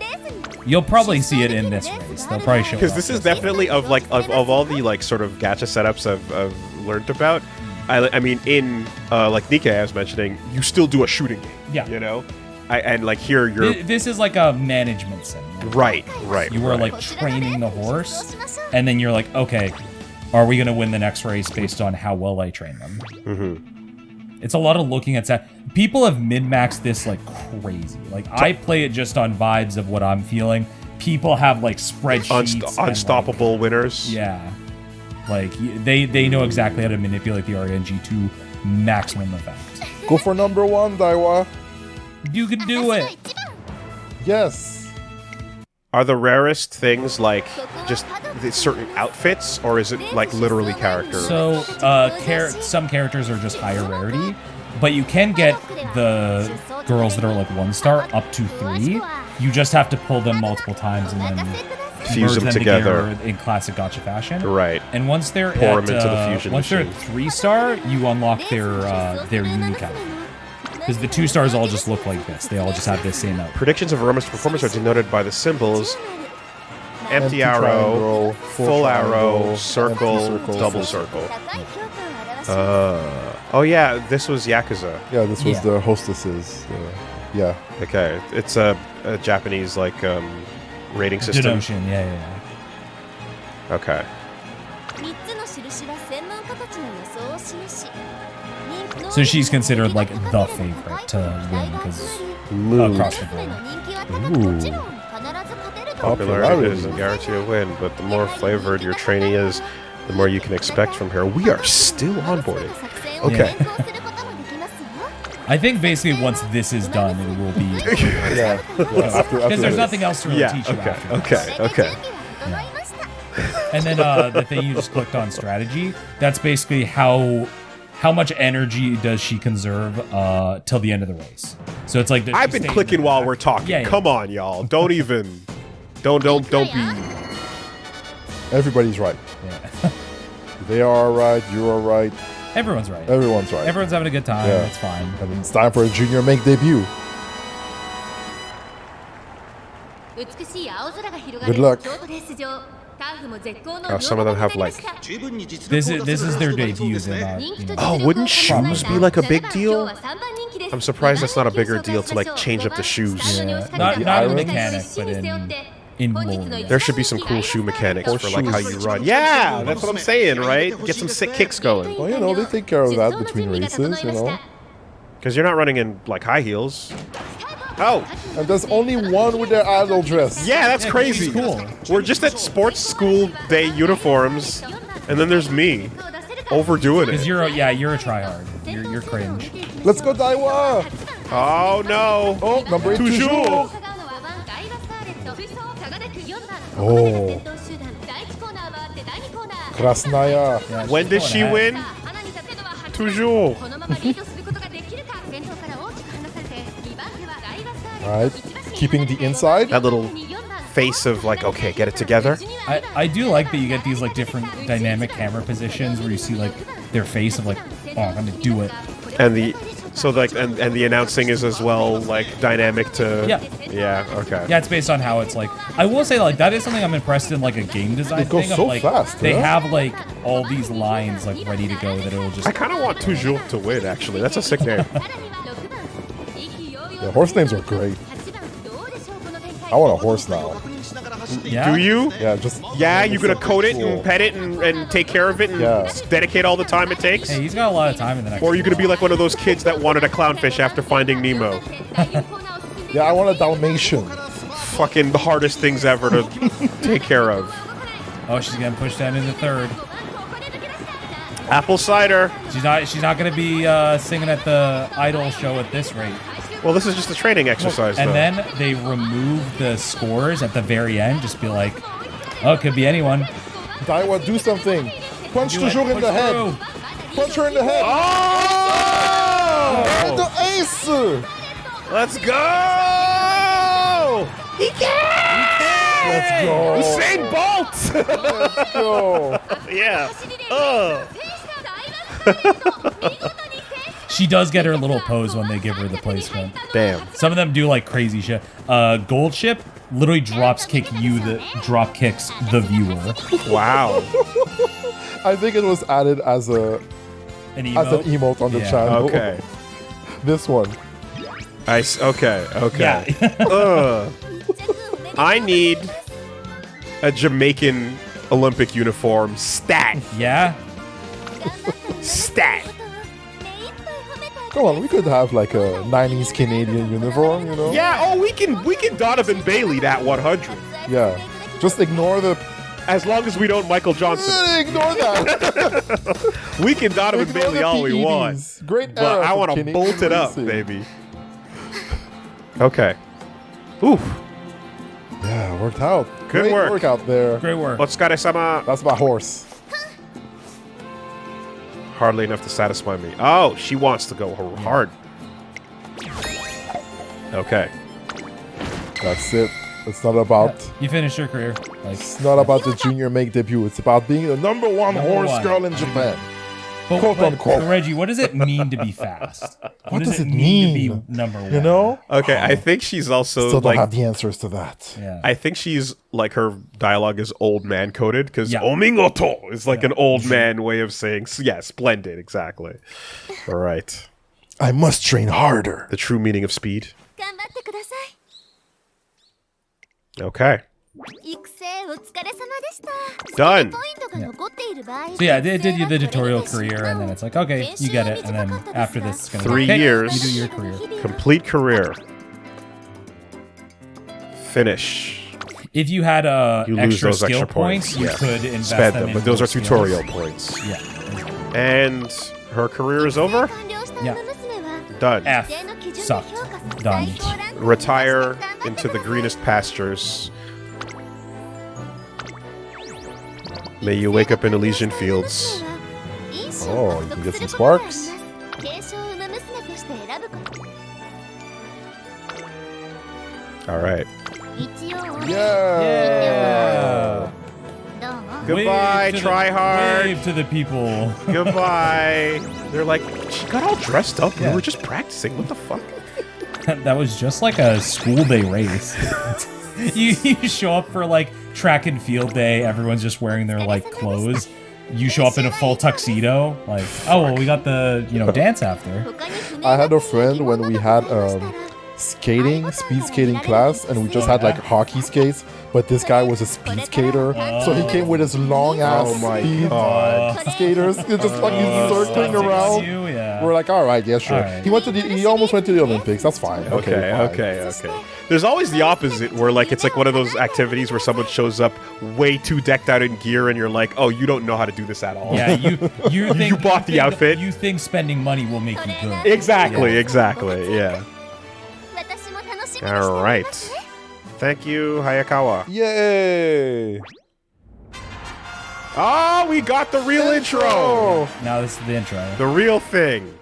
[SPEAKER 2] You'll probably see it in this race. They'll probably show.
[SPEAKER 1] Because this is definitely of all the like sort of gacha setups I've learned about. I mean, in like Nikkei, I was mentioning, you still do a shooting game.
[SPEAKER 2] Yeah.
[SPEAKER 1] You know, and like here you're
[SPEAKER 2] This is like a management sim.
[SPEAKER 1] right.
[SPEAKER 2] You are like training the horse, and then you're like, okay, are we gonna win the next race based on how well I train them? It's a lot of looking at that. People have min-maxed this like crazy. Like I play it just on vibes of what I'm feeling. People have like spreadsheets,
[SPEAKER 1] unstoppable winners.
[SPEAKER 2] Yeah, like they know exactly how to manipulate the RNG to maximum effect.
[SPEAKER 3] Go for number 1, Daiwa.
[SPEAKER 2] You can do it.
[SPEAKER 3] Yes.
[SPEAKER 1] Are the rarest things like just the certain outfits, or is it like literally characters?
[SPEAKER 2] So, some characters are just higher rarity, but you can get the girls that are like 1-star up to 3. You just have to pull them multiple times and then
[SPEAKER 1] Fuse
[SPEAKER 2] merge
[SPEAKER 1] them together
[SPEAKER 2] in classic gacha fashion.
[SPEAKER 1] Right.
[SPEAKER 2] And once they're
[SPEAKER 1] Pour
[SPEAKER 2] at,
[SPEAKER 1] them into the fusion
[SPEAKER 2] once they're
[SPEAKER 1] machine.
[SPEAKER 2] at 3-star, you unlock their unique outfit. Because the 2-stars all just look like this. They all just have this same outfit.
[SPEAKER 1] Predictions of Aroma's performance are denoted by the symbols empty arrow,
[SPEAKER 3] triangle,
[SPEAKER 1] full arrow, circle,
[SPEAKER 3] empty
[SPEAKER 1] double circle. Oh yeah, this was Yakuza.
[SPEAKER 3] Yeah, this was
[SPEAKER 2] Yeah.
[SPEAKER 3] the hostesses. Yeah.
[SPEAKER 1] Okay, it's a Japanese like rating system.
[SPEAKER 2] Denotion, yeah.
[SPEAKER 1] Okay.
[SPEAKER 2] So she's considered like the favorite to win because across the board.
[SPEAKER 1] Popularity doesn't guarantee a win, but the more flavored your training is, the more you can expect from her. We are still onboarding. Okay.
[SPEAKER 2] I think basically once this is done, it will be
[SPEAKER 3] Yeah. After
[SPEAKER 2] because there's
[SPEAKER 3] this.
[SPEAKER 2] nothing else to really teach you after.
[SPEAKER 1] Okay.
[SPEAKER 2] And then the thing you just clicked on, strategy. That's basically how much energy does she conserve till the end of the race. So it's like
[SPEAKER 1] I've been clicking while we're talking.
[SPEAKER 2] Yeah.
[SPEAKER 1] Come on, y'all. Don't be.
[SPEAKER 3] Everybody's right.
[SPEAKER 2] Yeah.
[SPEAKER 3] They are right. You are right.
[SPEAKER 2] Everyone's right.
[SPEAKER 3] Everyone's right.
[SPEAKER 2] Everyone's having a good time.
[SPEAKER 3] Yeah.
[SPEAKER 2] It's fine.
[SPEAKER 3] And it's time for a junior make debut. Good luck.
[SPEAKER 1] Some of them have like.
[SPEAKER 2] This is their debuts.
[SPEAKER 1] Oh, wouldn't shoes be like a big deal? I'm surprised that's not a bigger deal to like change up the shoes.
[SPEAKER 2] Yeah. Not in
[SPEAKER 3] iron?
[SPEAKER 2] mechanic, but in lore.
[SPEAKER 1] There should be some cool shoe mechanics
[SPEAKER 3] Or
[SPEAKER 1] for like how
[SPEAKER 3] shoes.
[SPEAKER 1] you run. Yeah, that's what I'm saying, right? Get some sick kicks going.
[SPEAKER 3] Well, you know, they take care of that between races, you know.
[SPEAKER 1] Because you're not running in like high heels. Oh,
[SPEAKER 3] And there's only one with their idol dress.
[SPEAKER 1] yeah, that's
[SPEAKER 2] Yeah,
[SPEAKER 1] crazy.
[SPEAKER 2] she's cool.
[SPEAKER 1] We're just at sports school day uniforms, and then there's me overdoing
[SPEAKER 2] Because
[SPEAKER 1] it.
[SPEAKER 2] you're a tryhard. You're cringe.
[SPEAKER 3] Let's go, Daiwa!
[SPEAKER 1] Oh no!
[SPEAKER 3] Oh, number 8,
[SPEAKER 1] Toujours.
[SPEAKER 3] Oh, Krasnaya.
[SPEAKER 2] Yeah,
[SPEAKER 1] When did
[SPEAKER 2] she's
[SPEAKER 1] she
[SPEAKER 2] going ahead.
[SPEAKER 1] win? Toujours.
[SPEAKER 3] Alright, keeping the inside.
[SPEAKER 1] That little face of like, okay, get it together.
[SPEAKER 2] I do like that you get these like different dynamic camera positions where you see like their face of like, oh, I'm gonna do it.
[SPEAKER 1] And the and the announcing is as well like dynamic to.
[SPEAKER 2] Yeah.
[SPEAKER 1] Yeah. Okay.
[SPEAKER 2] Yeah, it's based on how it's like. I will say like that is something I'm impressed in like a game design
[SPEAKER 3] It goes
[SPEAKER 2] thing.
[SPEAKER 3] so
[SPEAKER 2] of, like,
[SPEAKER 3] fast,
[SPEAKER 2] They
[SPEAKER 3] yeah.
[SPEAKER 2] have like all these lines like ready to go that it'll just.
[SPEAKER 1] I kind of want Toujours to win. Actually, that's a sick name.
[SPEAKER 3] The horse names are great. I want a horse now.
[SPEAKER 2] Yeah.
[SPEAKER 1] Do you?
[SPEAKER 3] Yeah, just.
[SPEAKER 1] Yeah, you're gonna coat it
[SPEAKER 3] Cool.
[SPEAKER 1] and pet it and take care of it and
[SPEAKER 3] Yeah.
[SPEAKER 1] dedicate all the time it takes?
[SPEAKER 2] Hey, he's got a lot of time in the next.
[SPEAKER 1] Or are you gonna be like one of those kids that wanted a clownfish after finding Nemo?
[SPEAKER 3] Yeah, I want a Dalmatian.
[SPEAKER 1] Fucking the hardest things ever to take care of.
[SPEAKER 2] Oh, she's getting pushed down into third.
[SPEAKER 1] Apple cider.
[SPEAKER 2] She's not gonna be singing at the idol show at this rate.
[SPEAKER 1] Well, this is just a training exercise,
[SPEAKER 2] And
[SPEAKER 1] though.
[SPEAKER 2] then they remove the scores at the very end. Just be like, oh, it could be anyone.
[SPEAKER 3] Daiwa, do something. Punch
[SPEAKER 2] Do
[SPEAKER 3] Toujours
[SPEAKER 2] it.
[SPEAKER 3] in
[SPEAKER 2] Push
[SPEAKER 3] the head.
[SPEAKER 2] through.
[SPEAKER 3] Punch her in the head. And
[SPEAKER 1] Oh!
[SPEAKER 3] the ace.
[SPEAKER 1] Let's go! He can!
[SPEAKER 3] Let's go.
[SPEAKER 1] Usain Bolt!
[SPEAKER 3] Let's go.
[SPEAKER 1] Yeah.
[SPEAKER 2] She does get her little pose when they give her the placement.
[SPEAKER 1] Damn.
[SPEAKER 2] Some of them do like crazy shit. Gold Ship literally drop kicks the viewer.
[SPEAKER 1] Wow.
[SPEAKER 3] I think it was added as an
[SPEAKER 2] An
[SPEAKER 3] emote on the
[SPEAKER 2] Yeah.
[SPEAKER 3] channel.
[SPEAKER 1] Okay.
[SPEAKER 3] This one.
[SPEAKER 1] Okay. Okay.
[SPEAKER 2] Yeah.
[SPEAKER 1] I need a Jamaican Olympic uniform. Stat.
[SPEAKER 2] Yeah.
[SPEAKER 1] Stat.
[SPEAKER 3] Come on, we could have like a 90s Canadian uniform, you know?
[SPEAKER 1] Yeah. Oh, we can Donovan Bailey that 100.
[SPEAKER 3] Yeah. Just ignore the.
[SPEAKER 1] As long as we don't Michael Johnson.
[SPEAKER 3] Ignore that.
[SPEAKER 1] We can Donovan
[SPEAKER 3] Ignore
[SPEAKER 1] Bailey
[SPEAKER 3] the
[SPEAKER 1] all we want.
[SPEAKER 3] PEDs. Great
[SPEAKER 1] But
[SPEAKER 3] era
[SPEAKER 1] I
[SPEAKER 3] for
[SPEAKER 1] want to
[SPEAKER 3] Canadian
[SPEAKER 1] bolt it up,
[SPEAKER 3] racing.
[SPEAKER 1] baby. Okay. Oof.
[SPEAKER 3] Yeah, worked out.
[SPEAKER 1] Good
[SPEAKER 3] Great
[SPEAKER 1] work.
[SPEAKER 3] work out there.
[SPEAKER 2] Great work.
[SPEAKER 1] Otsukare-sama.
[SPEAKER 3] That's my horse.
[SPEAKER 1] Hardly enough to satisfy me. Oh, she wants to go hard. Okay.
[SPEAKER 3] That's it. It's not about.
[SPEAKER 2] You finished your career. Like,
[SPEAKER 3] It's not about the junior make debut. It's about being the number one
[SPEAKER 2] Number
[SPEAKER 3] horse
[SPEAKER 2] one.
[SPEAKER 3] girl in Japan.
[SPEAKER 2] but,
[SPEAKER 3] unquote.
[SPEAKER 2] but Reggie, what does it mean to be fast?
[SPEAKER 3] What does it
[SPEAKER 2] to
[SPEAKER 3] mean?
[SPEAKER 2] be number one?
[SPEAKER 3] You know?
[SPEAKER 1] Okay, I think she's also
[SPEAKER 3] Still don't
[SPEAKER 1] like
[SPEAKER 3] have the answers to that.
[SPEAKER 2] Yeah.
[SPEAKER 1] I think she's like her dialogue is old man coded because
[SPEAKER 2] Yeah.
[SPEAKER 1] omingoto is like an old man way of saying yeah, splendid, exactly. All right.
[SPEAKER 3] I must train harder.
[SPEAKER 1] The true meaning of speed. Okay. Done.
[SPEAKER 2] So yeah, they did you the tutorial career, and then it's like, okay, you get it, and then after this, it's gonna
[SPEAKER 1] 3
[SPEAKER 2] be, okay,
[SPEAKER 1] years.
[SPEAKER 2] You do your career.
[SPEAKER 1] Complete career. Finish.
[SPEAKER 2] If you had
[SPEAKER 1] You lose
[SPEAKER 2] extra
[SPEAKER 1] those
[SPEAKER 2] skill
[SPEAKER 1] extra
[SPEAKER 2] points,
[SPEAKER 1] points.
[SPEAKER 2] you
[SPEAKER 1] Yeah.
[SPEAKER 2] could invest
[SPEAKER 1] Spend
[SPEAKER 2] them
[SPEAKER 1] them,
[SPEAKER 2] in
[SPEAKER 1] but those are
[SPEAKER 2] more skills.
[SPEAKER 1] tutorial points.
[SPEAKER 2] Yeah.
[SPEAKER 1] And her career is over?
[SPEAKER 2] Yeah.
[SPEAKER 1] Done.
[SPEAKER 2] F. Sucked. Done.
[SPEAKER 1] Retire into the greenest pastures. May you wake up in Elysian fields.
[SPEAKER 3] Oh, you can get some sparks.
[SPEAKER 1] Alright.
[SPEAKER 3] Yeah.
[SPEAKER 1] Goodbye,
[SPEAKER 2] Wave to
[SPEAKER 1] try hard.
[SPEAKER 2] Wave to the people.
[SPEAKER 1] Goodbye. They're like, she got all dressed up.
[SPEAKER 2] Yeah.
[SPEAKER 1] We were just practicing. What the fuck?
[SPEAKER 2] That was just like a school day race. you show up for like track and field day. Everyone's just wearing their like clothes. You show up in a full tuxedo. Like, oh well, we got the dance after.
[SPEAKER 3] I had a friend when we had speed skating class, and we just had like hockey skates, but this guy was a speed skater, so he came with his long ass
[SPEAKER 1] Oh my
[SPEAKER 3] speed
[SPEAKER 1] God.
[SPEAKER 3] skaters. He's just fucking circling around.
[SPEAKER 2] Yeah.
[SPEAKER 3] We're like, all right, yeah, sure.
[SPEAKER 2] All right.
[SPEAKER 3] He almost went to the Olympics. That's fine.
[SPEAKER 1] Okay. There's always the opposite where like it's like one of those activities where someone shows up way too decked out in gear and you're like, oh, you don't know how to do this at all.
[SPEAKER 2] Yeah, you
[SPEAKER 1] bought the outfit.
[SPEAKER 2] You think spending money will make you good.
[SPEAKER 1] Exactly, yeah. All right. Thank you, Hayakawa.
[SPEAKER 3] Yay!
[SPEAKER 1] Oh, we got the real intro.
[SPEAKER 2] Now this is the intro.
[SPEAKER 1] The real thing.